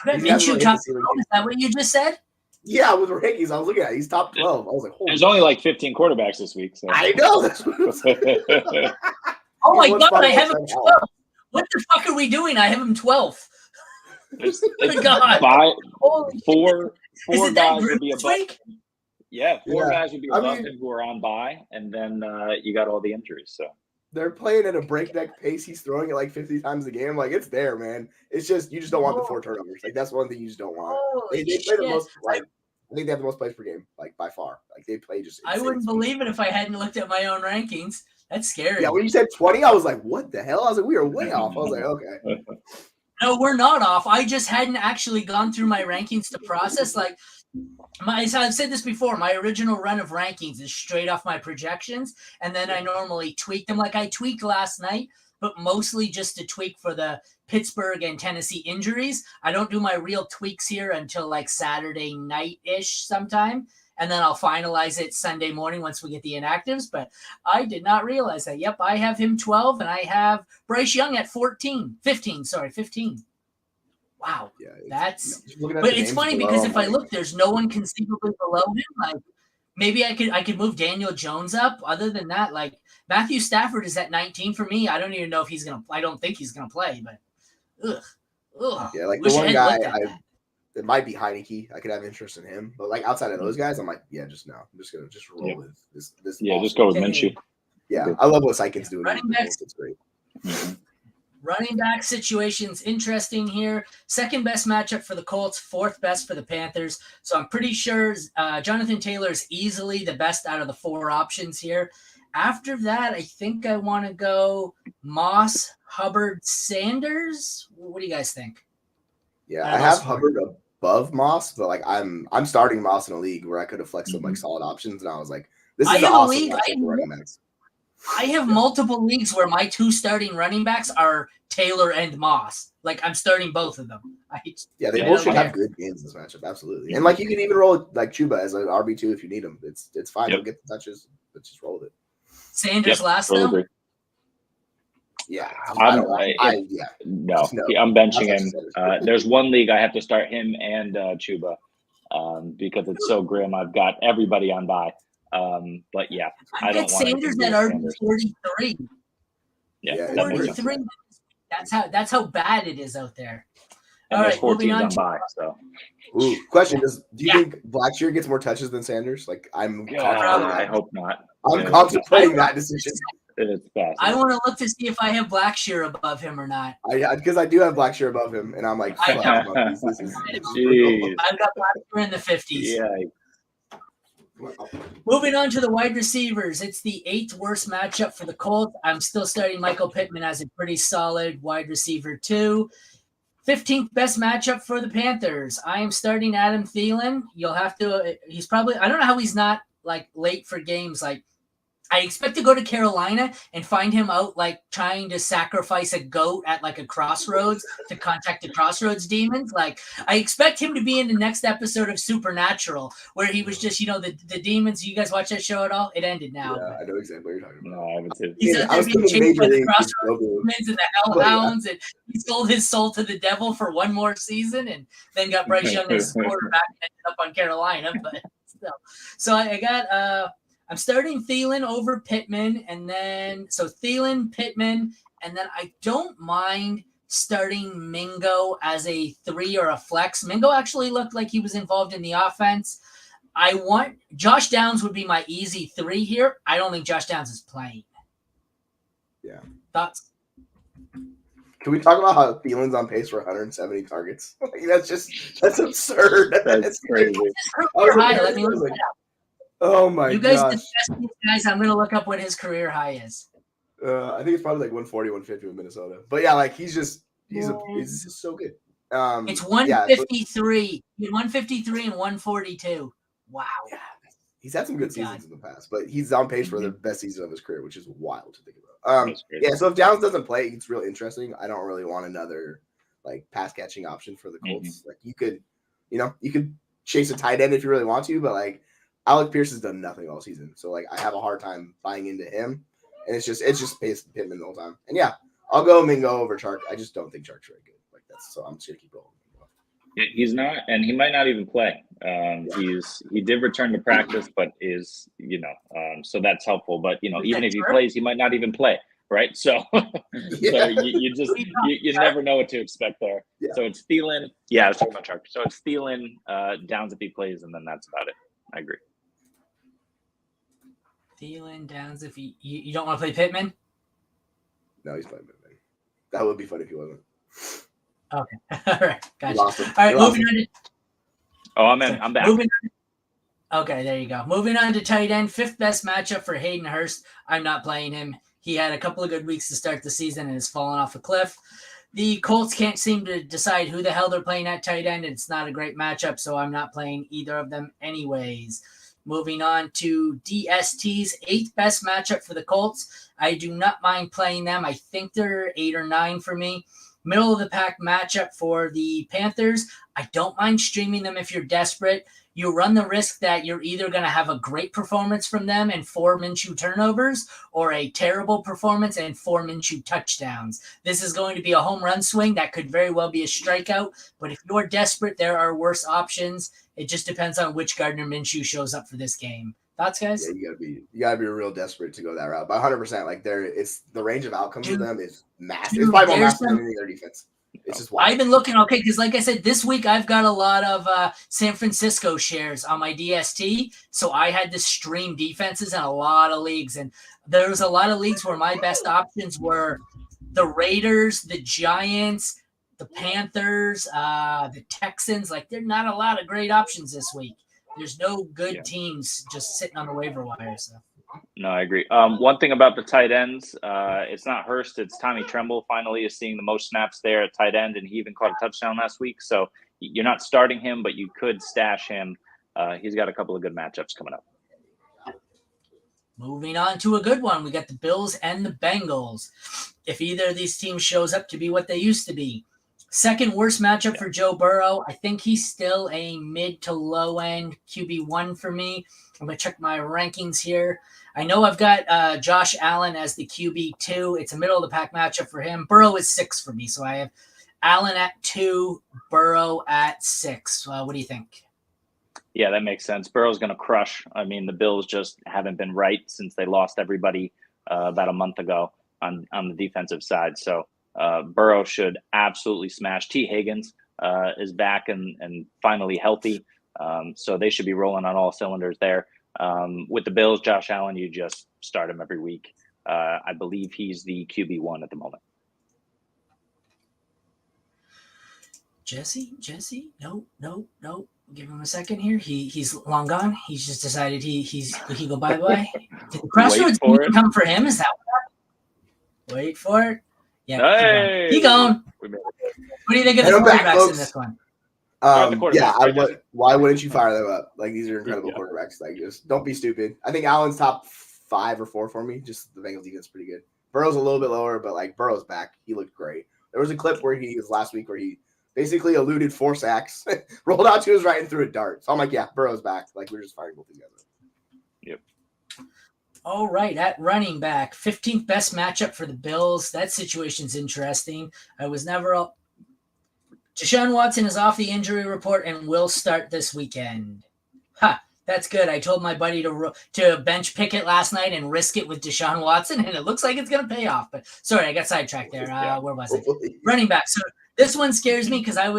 got Minshew top 12? Is that what you just said? Yeah, with rankings, I was looking at it. He's top 12. I was like, holy There's only like 15 quarterbacks this week. So. I know. That's what I'm saying. Oh my God, I have him 12. What the fuck are we doing? I have him 12th. It's God. Four guys would be above. Week? Yeah, four guys would be above him who are on bye, and then you got all the injuries. So they're playing at a breakneck pace. He's throwing it like 50 times a game. Like it's there, man. It's just you just don't want the 4 turnovers. Like that's one thing you just don't want. They play the most like I think they have the most plays per game, like by far. Like they play just. I wouldn't believe it if I hadn't looked at my own rankings. That's scary. Yeah, when you said 20, I was like, "What the hell?" I was like, "We are way off." I was like, "Okay." No, we're not off. I just hadn't actually gone through my rankings to process. Like, I've said this before. My original run of rankings is straight off my projections, and then I normally tweak them. Like I tweaked last night, but mostly just to tweak for the Pittsburgh and Tennessee injuries. I don't do my real tweaks here until like Saturday night-ish sometime, and then I'll finalize it Sunday morning once we get the inactives. But I did not realize that. Yep, I have him 12, and I have Bryce Young at 15. Wow, yeah, that's. But it's funny because if I look, there's no one conceivably below him. Like maybe I could move Daniel Jones up. Other than that, like Matthew Stafford is at 19 for me. I don't even know if he's gonna. I don't think he's gonna play. But yeah, like the one guy it might be Heineke. I could have interest in him, but like outside of those guys, I'm like, yeah, just no. I'm just gonna roll with this. Yeah, just go with Minshew. Yeah, I love what Sykin's doing. Running backs, it's great. Running back situation's interesting here. Second best matchup for the Colts, fourth best for the Panthers. So I'm pretty sure Jonathan Taylor is easily the best out of the 4 options here. After that, I think I want to go Moss, Hubbard, Sanders. What do you guys think? Yeah, I have Hubbard above Moss, but like I'm starting Moss in a league where I could have flexed some like solid options, and I was like, this is an awesome matchup for running backs. I have multiple leagues where my 2 starting running backs are Taylor and Moss. Like I'm starting both of them. They both should have good games in this matchup, absolutely. And like you can even roll like Chuba as an RB2 if you need him. It's fine. He'll get the touches. Let's just roll with it. Sanders last though. Yeah, I'm benching him. There's one league I have to start him and Chuba because it's so grim. I've got everybody on bye. But yeah, I don't want Sanders at RB 43. Yeah, 43. That's how bad it is out there. And all right, moving on. Question: do you think Blackshear gets more touches than Sanders? Like I hope not. I'm contemplating that decision. It's fast. I want to look to see if I have Blackshear above him or not. Because I do have Blackshear above him, and I'm like, I've got Blackshear in the 50s. Yeah. Moving on to the wide receivers, it's the 8th worst matchup for the Colts. I'm still starting Michael Pittman as a pretty solid wide receiver 2. 15th best matchup for the Panthers. I am starting Adam Thielen. You'll have to. He's probably. I don't know how he's not like late for games. Like I expect to go to Carolina and find him out like trying to sacrifice a goat at like a crossroads to contact the crossroads demons. Like I expect him to be in the next episode of Supernatural where he was just, the demons. You guys watch that show at all? It ended now. Yeah, I know exactly what you're talking about. No, I haven't seen it. He's out there being chased by the crossroads demons and the hellhounds, and he sold his soul to the devil for one more season and then got Bryce Young as quarterback and ended up on Carolina. But still. So I got I'm starting Thielen over Pittman, and then Thielen, Pittman, and then I don't mind starting Mingo as a 3 or a flex. Mingo actually looked like he was involved in the offense. Josh Downs would be my easy 3 here. I don't think Josh Downs is playing. Yeah. Thoughts? Can we talk about how Thielen's on pace for 170 targets? That's absurd. That's crazy. Let me look it up. Oh my god! You guys discuss these guys. I'm gonna look up what his career high is. I think it's probably like 140, 150 with Minnesota. But yeah, like he's just so good. It's 153. 153 and 142. Wow. Yeah, he's had some good seasons in the past, but he's on pace for the best season of his career, which is wild to think about. Yeah. So if Downs doesn't play, it's really interesting. I don't really want another like pass catching option for the Colts. Like you could chase a tight end if you really want to, but like. Alec Pierce has done nothing all season, so like I have a hard time buying into him, and it's just Pittman the whole time. And yeah, I'll go Mingo over Chark. I just don't think Chark's very good. Like so I'm just gonna keep rolling. He's not, and he might not even play. He did return to practice, but is so that's helpful. But even if he plays, he might not even play. Right, so you never know what to expect there. Yeah. So it's Thielen. Yeah, I was talking about Chark. So it's Thielen, Downs if he plays, and then that's about it. I agree. Thielen, Downs, if you don't want to play Pittman? No, he's playing mid. That would be funny if he wasn't. Okay. All right. Gotcha. You lost him. All right. You lost Moving him. on to Oh, I'm in. I'm back. Okay, there you go. Moving on to tight end, 5th best matchup for Hayden Hurst. I'm not playing him. He had a couple of good weeks to start the season and has fallen off a cliff. The Colts can't seem to decide who the hell they're playing at tight end. It's not a great matchup, so I'm not playing either of them anyways. Moving on to DST's 8th best matchup for the Colts. I do not mind playing them. I think they're 8 or 9 for me. Middle of the pack matchup for the Panthers. I don't mind streaming them if you're desperate. You run the risk that you're either going to have a great performance from them and 4 Minshew turnovers or a terrible performance and 4 Minshew touchdowns. This is going to be a home run swing. That could very well be a strikeout. But if you're desperate, there are worse options. It just depends on which Gardner Minshew shows up for this game. Thoughts, guys? Yeah, you gotta be real desperate to go that route. But 100%, like it's the range of outcomes of them is massive. It's probably more massive than their defense. It's just wild. I've been looking okay because, like I said, this week I've got a lot of San Francisco shares on my DST, so I had to stream defenses in a lot of leagues, and there was a lot of leagues where my best options were the Raiders, the Giants, the Panthers, the Texans. Like, there's not a lot of great options this week. There's no good teams just sitting on the waiver wire. So. No, I agree. One thing about the tight ends, it's not Hurst, it's Tommy Tremble finally is seeing the most snaps there at tight end, and he even caught a touchdown last week. So you're not starting him, but you could stash him. He's got a couple of good matchups coming up. Moving on to a good one. We got the Bills and the Bengals. If either of these teams shows up to be what they used to be. Second worst matchup for Joe Burrow. I think he's still a mid to low end QB1 for me. I'm going to check my rankings here. I know I've got Josh Allen as the QB2. It's a middle of the pack matchup for him. Burrow is 6 for me. So I have Allen at 2, Burrow at 6. What do you think? Yeah, that makes sense. Burrow's going to crush. I mean, the Bills just haven't been right since they lost everybody about a month ago on the defensive side. So Burrow should absolutely smash. T. Higgins is back and finally healthy. So they should be rolling on all cylinders there. With the Bills, Josh Allen, you just start him every week. I believe he's the QB1 at the moment. Jesse? No. Give him a second here. He's long gone. He's just decided he go bye-bye. Did the crossroads come for him? Is that what? Wait for it. Yeah, hey! Keep going. What do you think of the quarterbacks in this one? Why wouldn't you fire them up? Like, these are incredible quarterbacks. Like, just don't be stupid. I think Allen's top 5 or 4 for me. Just the Bengals defense is pretty good. Burrow's a little bit lower, but like Burrow's back. He looked great. There was a clip where he was last week where he basically eluded 4 sacks, rolled out to his right and threw a dart. So I'm like, yeah, Burrow's back. Like, we're just firing both together. Yep. All right, at running back, 15th best matchup for the Bills. That situation's interesting. I was never Deshaun Watson is off the injury report and will start this weekend. That's good. I told my buddy to bench Pickett last night and risk it with Deshaun Watson, and it looks like it's going to pay off. But sorry, I got sidetracked there. Where was I? Running back. So this one scares me because I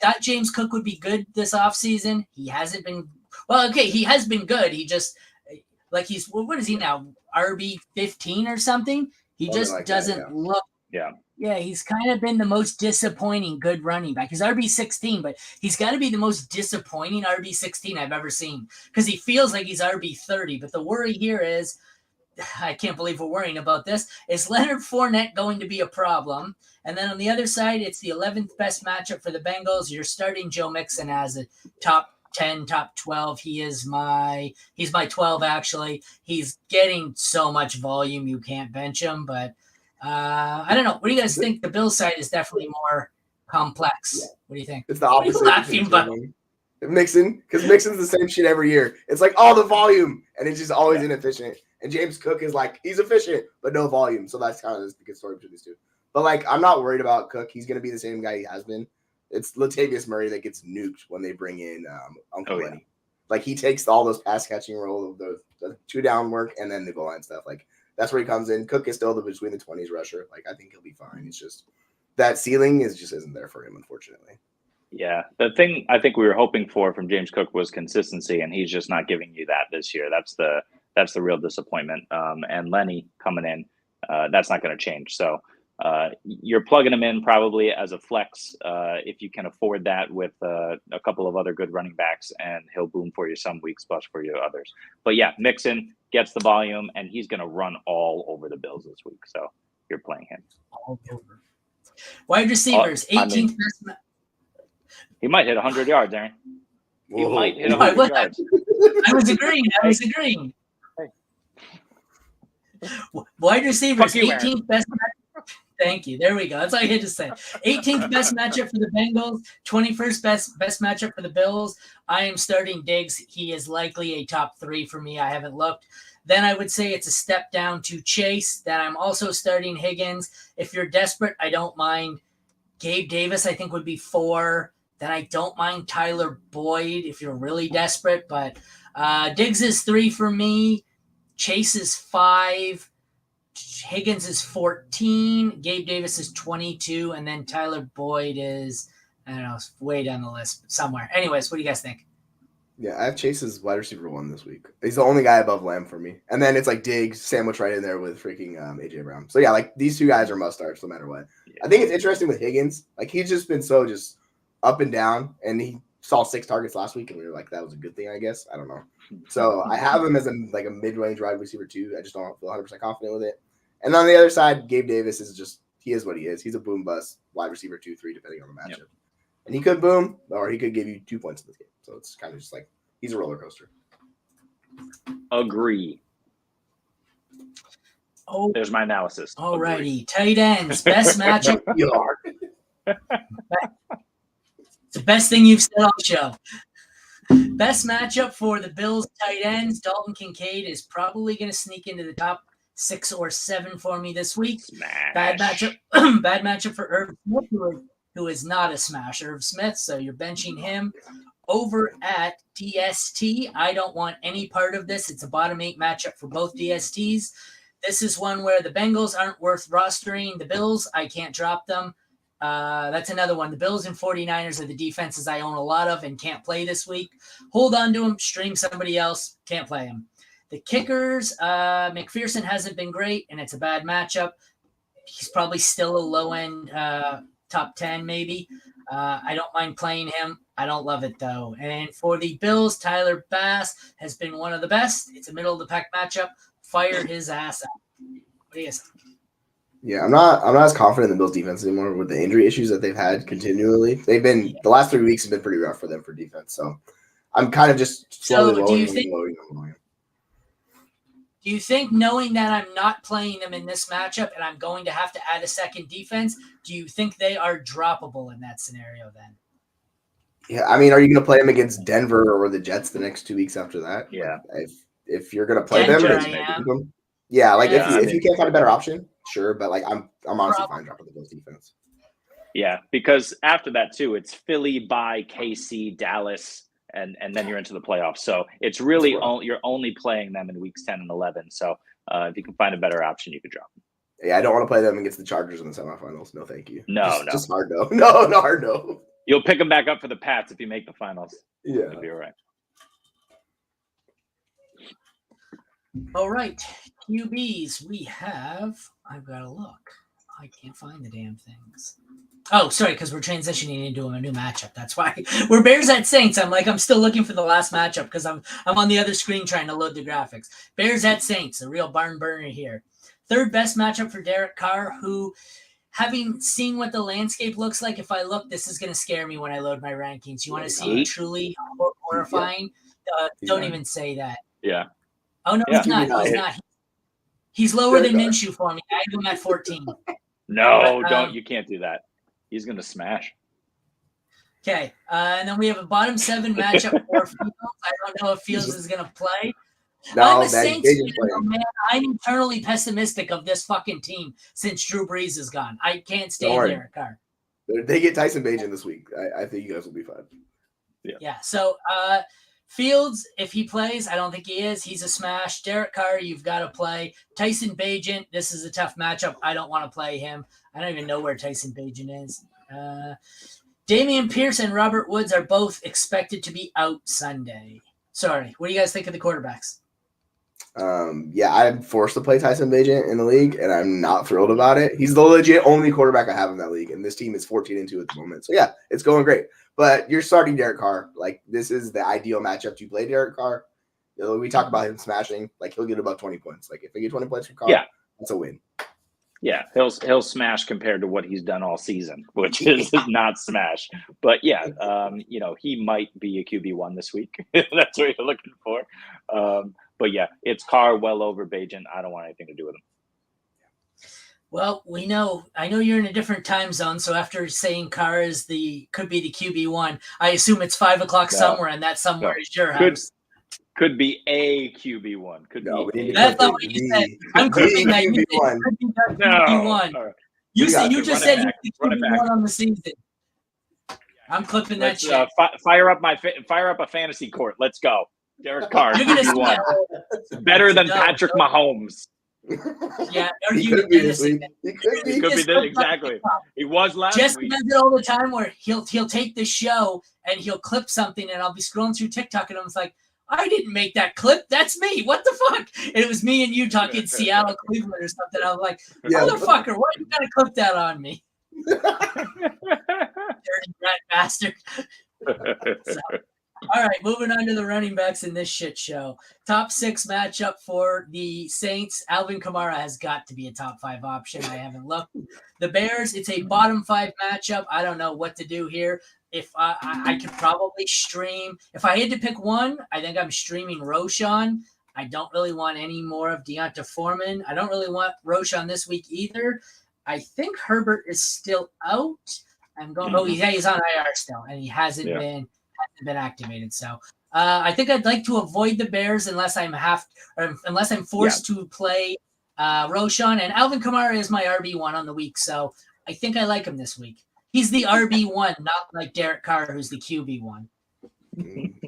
thought James Cook would be good this offseason. He hasn't been – well, okay, he has been good. He just – like he's – what is he now, RB 15 or something? He just like doesn't look – Yeah, he's kind of been the most disappointing good running back. He's RB 16, but he's got to be the most disappointing RB 16 I've ever seen because he feels like he's RB 30. But the worry here is, I can't believe we're worrying about this, is Leonard Fournette going to be a problem? And then on the other side, it's the 11th best matchup for the Bengals. You're starting Joe Mixon as a top 10, top 12. He's my 12 actually. He's getting so much volume you can't bench him, but I don't know. What do you guys think? The Bills side is definitely more complex. Yeah. What do you think? It's the opposite. Mixon, because Mixon's the same shit every year. It's like all the volume, and it's just always inefficient. And James Cook is like, he's efficient, but no volume. So that's kind of the good story between these two. But like, I'm not worried about Cook. He's going to be the same guy he has been. It's Latavius Murray that gets nuked when they bring in Uncle Lenny. Like, he takes all those pass catching role of the 2-down work and then the goal line stuff. Like, that's where he comes in. Cook is still the between the 20s rusher. Like, I think he'll be fine. It's just that ceiling isn't there for him, unfortunately. Yeah, the thing I think we were hoping for from James Cook was consistency, and he's just not giving you that this year. That's the real disappointment. And Lenny coming in, That's not going to change. So you're plugging him in probably as a flex if you can afford that with a couple of other good running backs, and he'll boom for you some weeks, bust for you others. But yeah, Mixon gets the volume, and he's going to run all over the Bills this week. So you're playing him. All over. Wide receivers, 18th best. He might hit 100 yards, Aaron. He Whoa. might hit 100 yards. I was agreeing. Wide receivers, You, 18th best. Thank you. There we go. That's all I had to say. 18th best matchup for the Bengals. 21st best matchup for the Bills. I am starting Diggs. He is likely a top 3 for me. I haven't looked. Then I would say it's a step down to Chase. Then I'm also starting Higgins. If you're desperate, I don't mind. Gabe Davis, I think, would be 4. Then I don't mind Tyler Boyd if you're really desperate. But Diggs is 3 for me. Chase is 5. Higgins is 14. Gabe Davis is 22. And then Tyler Boyd is, I don't know, way down the list somewhere. Anyways, what do you guys think? Yeah, I have Chase's wide receiver 1 this week. He's the only guy above Lamb for me. And then it's like Diggs sandwiched right in there with freaking AJ Brown. So yeah, like these 2 guys are must starts no matter what. Yeah. I think it's interesting with Higgins. Like he's just been so just up and down, and he saw 6 targets last week, and we were like, that was a good thing, I guess. I don't know. So I have him as a mid-range wide receiver 2. I just don't feel 100% confident with it. And on the other side, Gabe Davis is just he is what he is. He's a boom bust wide receiver 2, 3 depending on the matchup. Yep. And he could boom, or he could give you 2 points in this game. So it's kind of just like he's a roller coaster. Agree. Oh, there's my analysis. Alrighty, tight ends, best matchup. You are. It's the best thing you've said on the show. Best matchup for the Bills tight ends. Dalton Kincaid is probably going to sneak into the top 6 or 7 for me this week. Smash. Bad matchup. Bad matchup for Irv Smith, who is not a smash. Irv Smith, so you're benching him. Over at DST, I don't want any part of this. It's a bottom 8 matchup for both DSTs. This is one where the Bengals aren't worth rostering. The Bills, I can't drop them. That's another one. The Bills and 49ers are the defenses I own a lot of and can't play this week. Hold on to them, stream somebody else, can't play them. The kickers, McPherson hasn't been great, and it's a bad matchup. He's probably still a low-end top 10 maybe. I don't mind playing him. I don't love it, though. And for the Bills, Tyler Bass has been one of the best. It's a middle-of-the-pack matchup. Fire his ass out. What do you say? Yeah, I'm not as confident in the Bills defense anymore with the injury issues that they've had continually. They've been the last 3 weeks have been pretty rough for them for defense. So I'm kind of just slowly lowering them. Do you think, knowing that I'm not playing them in this matchup and I'm going to have to add a second defense, do you think they are droppable in that scenario then? Yeah, I mean, are you going to play them against Denver or the Jets the next 2 weeks after that? Yeah. Like, if you're going to play Denver, them, yeah, like if you can't find a better option, sure. But like I'm honestly fine dropping the Bills defense. Yeah, because after that too, it's Philly by KC, Dallas, and then you're into the playoffs. So it's really you're only playing them in weeks 10 and 11. So if you can find a better option, you could drop them. Yeah, I don't want to play them against the Chargers in the semifinals. No, thank you. No. Just hard no. No, hard no. You'll pick them back up for the Pats if you make the finals. Yeah, it'll be all right. All right, QBs. I've got to look. I can't find the damn things. Oh, sorry, because we're transitioning into a new matchup. That's why we're Bears at Saints. I'm still looking for the last matchup because I'm on the other screen trying to load the graphics. Bears at Saints, a real barn burner here. Third best matchup for Derek Carr, who, having seen what the landscape looks like, if I look, this is going to scare me when I load my rankings. You want to see truly horrifying? Don't even say that. Yeah. Oh, no, he's not. He's not. He's lower than Minshew for me. I have him at 14. No, don't. You can't do that. He's going to smash. Okay. And then we have a bottom 7 matchup for Fields. I don't know if Fields is going to play. No, I'm a Saints fan, man. I'm eternally pessimistic of this fucking team since Drew Brees is gone. I can't stand Derek Carr. They get Tyson Bagent this week. I think you guys will be fine. Yeah. So, Fields, if he plays, I don't think he is. He's a smash. Derek Carr, you've got to play. Tyson Bagent, this is a tough matchup. I don't want to play him. I don't even know where Tyson Bagent is. Dameon Pierce and Robert Woods are both expected to be out Sunday. Sorry. What do you guys think of the quarterbacks? I'm forced to play Tyson Bagent in the league, and I'm not thrilled about it. He's the legit only quarterback I have in that league, and this team is 14-2 at the moment. So yeah, it's going great. But you're starting Derek Carr. Like, this is the ideal matchup to play Derek Carr. You know, we talk about him smashing. Like, he'll get about 20 points. Like, if they get 20 points from Carr, that's a win. Yeah, he'll smash compared to what he's done all season, which is not smash. But yeah, he might be a QB1 this week. That's what you're looking for. But yeah, it's Carr well over Bagent. I don't want anything to do with him. Well, I know you're in a different time zone, so after saying Carr could be the QB1, I assume it's 5:00 somewhere, and that somewhere is your house. Could be a QB1. That's not what you said. I'm clipping that. You said could be the QB1. Right. You just said he was QB1 on the season. I'm clipping that shit. Fire up a fantasy court. Let's go. Derek Carr, QB1. Better than Patrick Mahomes. Yeah, he could be this week. He could be exactly. He was last week. Jesse does it all the time where he'll take the show and he'll clip something, and I'll be scrolling through TikTok, and I'm like, I didn't make that clip. That's me. What the fuck? And it was me and you talking Seattle, Cleveland or something. I was like, motherfucker, why you gotta clip that on me? Dirty rat bastard. All right, moving on to the running backs in this shit show. Top 6 matchup for the Saints. Alvin Kamara has got to be a top 5 option. I haven't looked. The Bears, it's a bottom 5 matchup. I don't know what to do here. If I could probably stream. If I had to pick one, I think I'm streaming Roshan. I don't really want any more of Deonta Foreman. I don't really want Roshan this week either. I think Herbert is still out. I'm going. Oh, he's on IR still, and he hasn't been activated. So I think I'd like to avoid the Bears unless I'm forced to play Roshan. And Alvin Kamara is my RB1 on the week, so I think I like him this week. He's the RB1, not like Derek Carr, who's the QB1.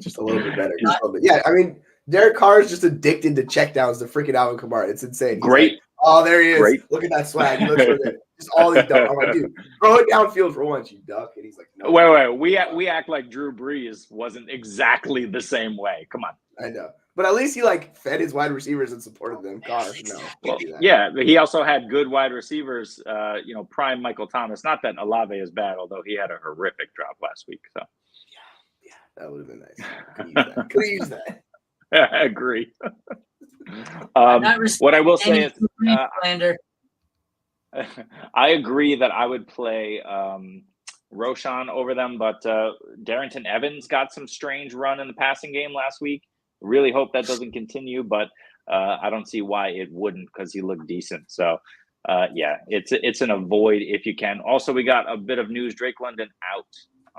Just a little bit better. Yeah, I mean, Derek Carr is just addicted to checkdowns to freaking Alvin Kamara. It's insane. He's great. Like, oh, there he is. Great. Look at that swag. He looks really good. Just all these ducks. I'm like, dude, throw it downfield for once, you duck. And he's like, no. Wait. We act like Drew Brees wasn't exactly the same way. Come on. I know. But at least he fed his wide receivers and supported them. Carr, no. Well, yeah, but he also had good wide receivers, prime Michael Thomas. Not that Olave is bad, although he had a horrific drop last week. So yeah, that would have been nice. Could use that. I agree. What I will say is I agree that I would play Roshan over them, but Darrington Evans got some strange run in the passing game last week. Really hope that doesn't continue, but I don't see why it wouldn't because he looked decent. So, it's an avoid if you can. Also, we got a bit of news: Drake London out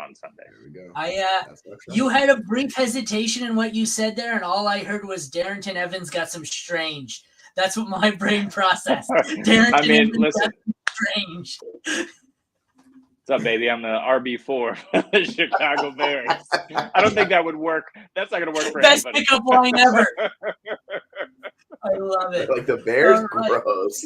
on Sunday. There we go. You had a brief hesitation in what you said there, and all I heard was Darrington Evans got some strange. That's what my brain processed. Darrington Evans got some strange. What's up, baby? I'm the RB4 for the Chicago Bears. I don't think that would work. That's not going to work for Best anybody. pickup line ever. I love it. Like the Bears, right. gross.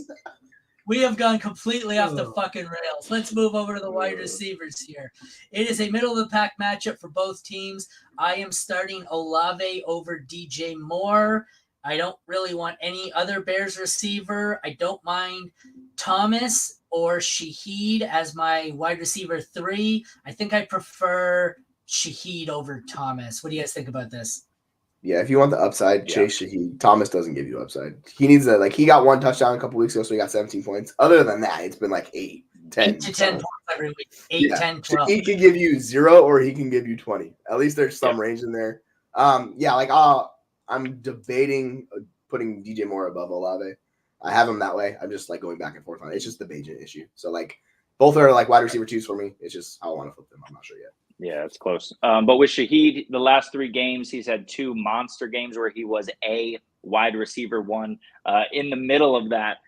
We have gone completely off the fucking rails. Let's move over to the wide receivers here. It is a middle-of-the-pack matchup for both teams. I am starting Olave over DJ Moore. I don't really want any other Bears receiver. I don't mind Thomas or Shaheed as my wide receiver 3. I think I prefer Shaheed over Thomas. What do you guys think about this? Yeah, if you want the upside, chase Shaheed. Thomas doesn't give you upside. He needs he got 1 touchdown a couple weeks ago, so he got 17 points. Other than that, it's been 8, 10. 8 to 10 points every week. 8, 10, 12. He can give you 0 or he can give you 20. At least there's some range in there. I'm debating putting DJ Moore above Olave. I have him that way. I'm just going back and forth on it. It's just the Bagent issue. So both are wide receiver 2s for me. It's just how I want to flip them. I'm not sure yet. Yeah, it's close. But with Shaheed, the last 3 games, he's had 2 monster games where he was a wide receiver 1. In the middle of that,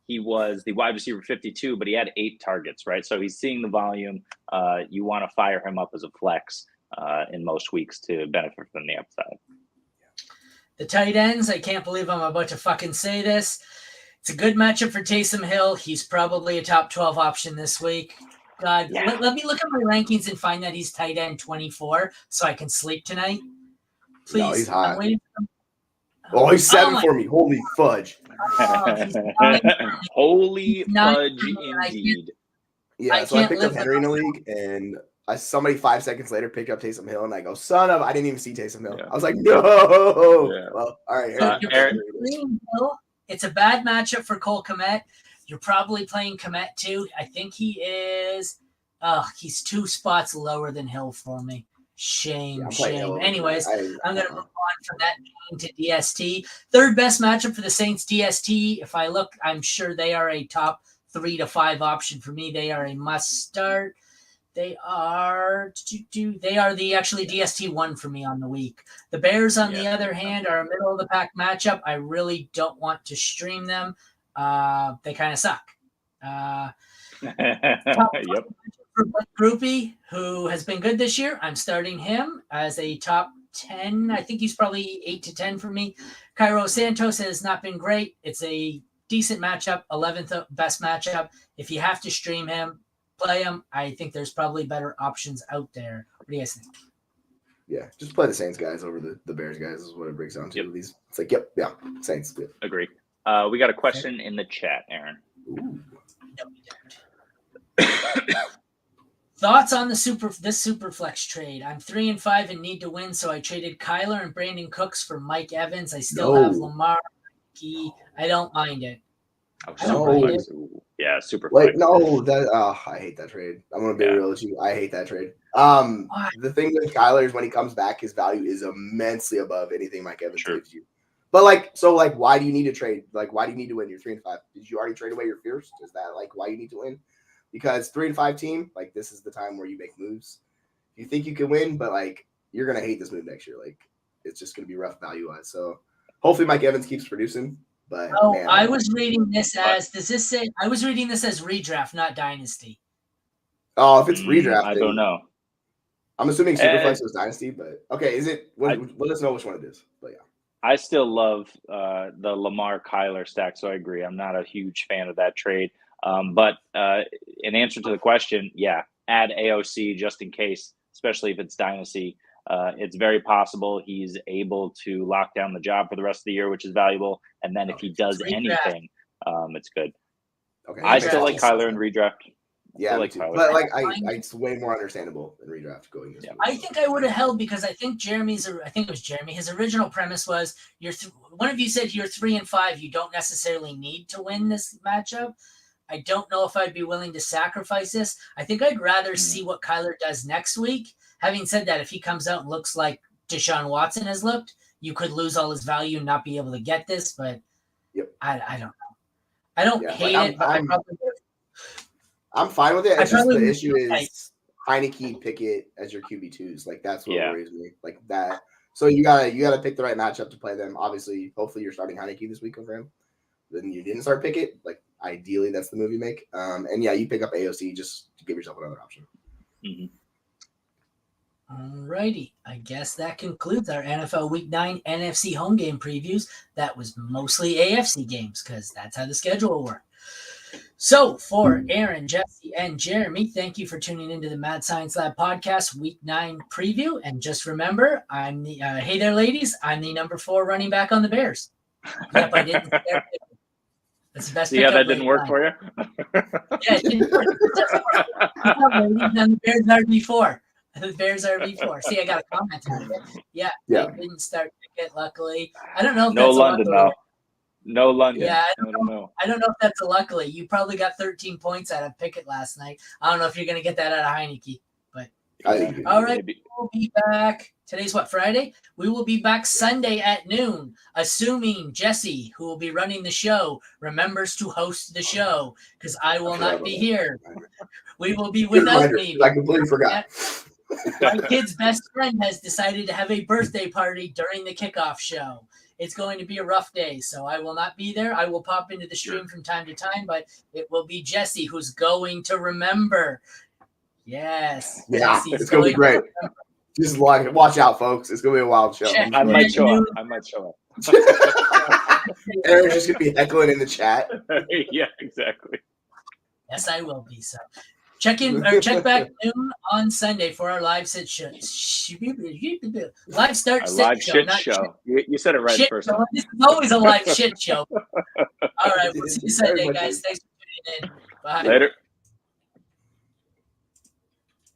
he was the wide receiver 52, but he had 8 targets, right? So he's seeing the volume. You want to fire him up as a flex in most weeks to benefit from the upside. The tight ends, I can't believe I'm about to fucking say this. It's a good matchup for Taysom Hill. He's probably a top 12 option this week. God, let me look at my rankings and find that he's tight end 24 so I can sleep tonight. Please. No, he's hot. Oh, he's 7 my- for me. Holy fudge. Oh, he's 9 for me. Holy He's 9 for fudge, me, and indeed. Yeah, I so I can't picked up live Henry in the without league, and somebody 5 seconds later picked up Taysom Hill, and I go, son of, I didn't even see Taysom Hill. Yeah. I was like, no. Yeah. Well, all right. So Uh, you're Aaron- playing Hill. It's a bad matchup for Cole Kmet. You're probably playing Kmet too. I think he is. He's 2 spots lower than Hill for me. Shame, I'm playing shame. Hill. Anyways, I I'm going to move on from that game to DST. Third best matchup for the Saints, DST. If I look, I'm sure they are a top 3 to 5 option for me. They are a must start. They are the actually DST1 for me on the week. The Bears, on the other hand, are a middle of the pack matchup. I really don't want to stream them. They kind of suck. Yep. For Blake Groupie, who has been good this year, I'm starting him as a top 10. I think he's probably 8 to 10 for me. Cairo Santos has not been great. It's a decent matchup, 11th best matchup. If you have to stream him, play him. I think there's probably better options out there. What do you guys think? Yeah, just play the Saints guys over the Bears guys is what it breaks down to. Yep. These, it's like, yep, yeah, Saints. Good. Agree. We got a question in the chat, Aaron. Ooh. No, we don't. Thoughts on this Superflex trade? I'm 3-5 and need to win, so I traded Kyler and Brandon Cooks for Mike Evans. I still have Lamar. I don't mind it. I don't mind it. Yeah, super. Like, no, I hate that trade. I'm gonna be real with you. I hate that trade. The thing with Kyler is when he comes back, his value is immensely above anything Mike Evans gives you. But why do you need to trade? Like, why do you need to win? You're 3-5. Did you already trade away your fears? Is that why you need to win? Because 3-5 team, this is the time where you make moves. You think you can win, but you're gonna hate this move next year. It's just gonna be rough value wise. So hopefully Mike Evans keeps producing. But I was reading this as does this say? I was reading this as redraft, not dynasty. Oh, if it's redraft, I don't know. I'm assuming Superflex was dynasty, but okay, is it? Let us know which one it is. But yeah, I still love the Lamar Kyler stack, so I agree. I'm not a huge fan of that trade. But in answer to the question, yeah, add AOC just in case, especially if it's dynasty. It's very possible he's able to lock down the job for the rest of the year, which is valuable. And then if he does anything, it's good. Okay, I still like Kyler in redraft. Yeah, like too. But it's way more understandable in redraft going this. Yeah. I think I would have held because I think it was Jeremy. His original premise was one of you said you're 3-5. You don't necessarily need to win this matchup. I don't know if I'd be willing to sacrifice this. I think I'd rather see what Kyler does next week. Having said that, if he comes out and looks like Deshaun Watson has looked, you could lose all his value and not be able to get this. But I don't know. I don't hate it, but I'm fine with it. It's just the issue is Heineke, Pickett as your QB2s. That's what worries me. That. So you gotta pick the right matchup to play them. Obviously, hopefully you're starting Heineke this week over him. Then you didn't start Pickett. Ideally, that's the move you make. And yeah, you pick up AOC just to give yourself another option. Mm-hmm. Alrighty, I guess that concludes our NFL Week 9 NFC home game previews. That was mostly AFC games because that's how the schedule worked. So for Aaron, Jesse, and Jeremy, thank you for tuning into the Mad Science Lab podcast Week 9 preview. And just remember, I'm the hey there, ladies. I'm the number 4 running back on the Bears. Yep, I didn't. That's the best. Yeah, that didn't work for you. Yeah, it didn't work. The Bears RB4. The Bears RB4. See, I got a comment on it. Yeah. I didn't start Pickett, luckily. I don't know if no London though. No London. Yeah, I don't know if that's a luckily. You probably got 13 points out of Pickett last night. I don't know if you're gonna get that out of Heineke, but all right, we'll be back. Today's what, Friday? We will be back Sunday at noon, assuming Jesse, who will be running the show, remembers to host the show, because I will not be here. We will be without me. I completely forgot. My kid's best friend has decided to have a birthday party during the kickoff show. It's going to be a rough day, so I will not be there. I will pop into the stream from time to time, but it will be Jesse who's going to remember. Yes. Yeah, it's going to be great. Just watch out, folks. It's going to be a wild show. I might show up. Aaron's just going to be heckling in the chat. Yeah, exactly. Yes, I will be. So Check back noon on Sunday for our live sit show. Live start sit live show. shit Not show. You said it right shit first show. time. This is always a live shit show. All right, we'll see you Sunday, guys. Thanks for tuning in. Bye. Later.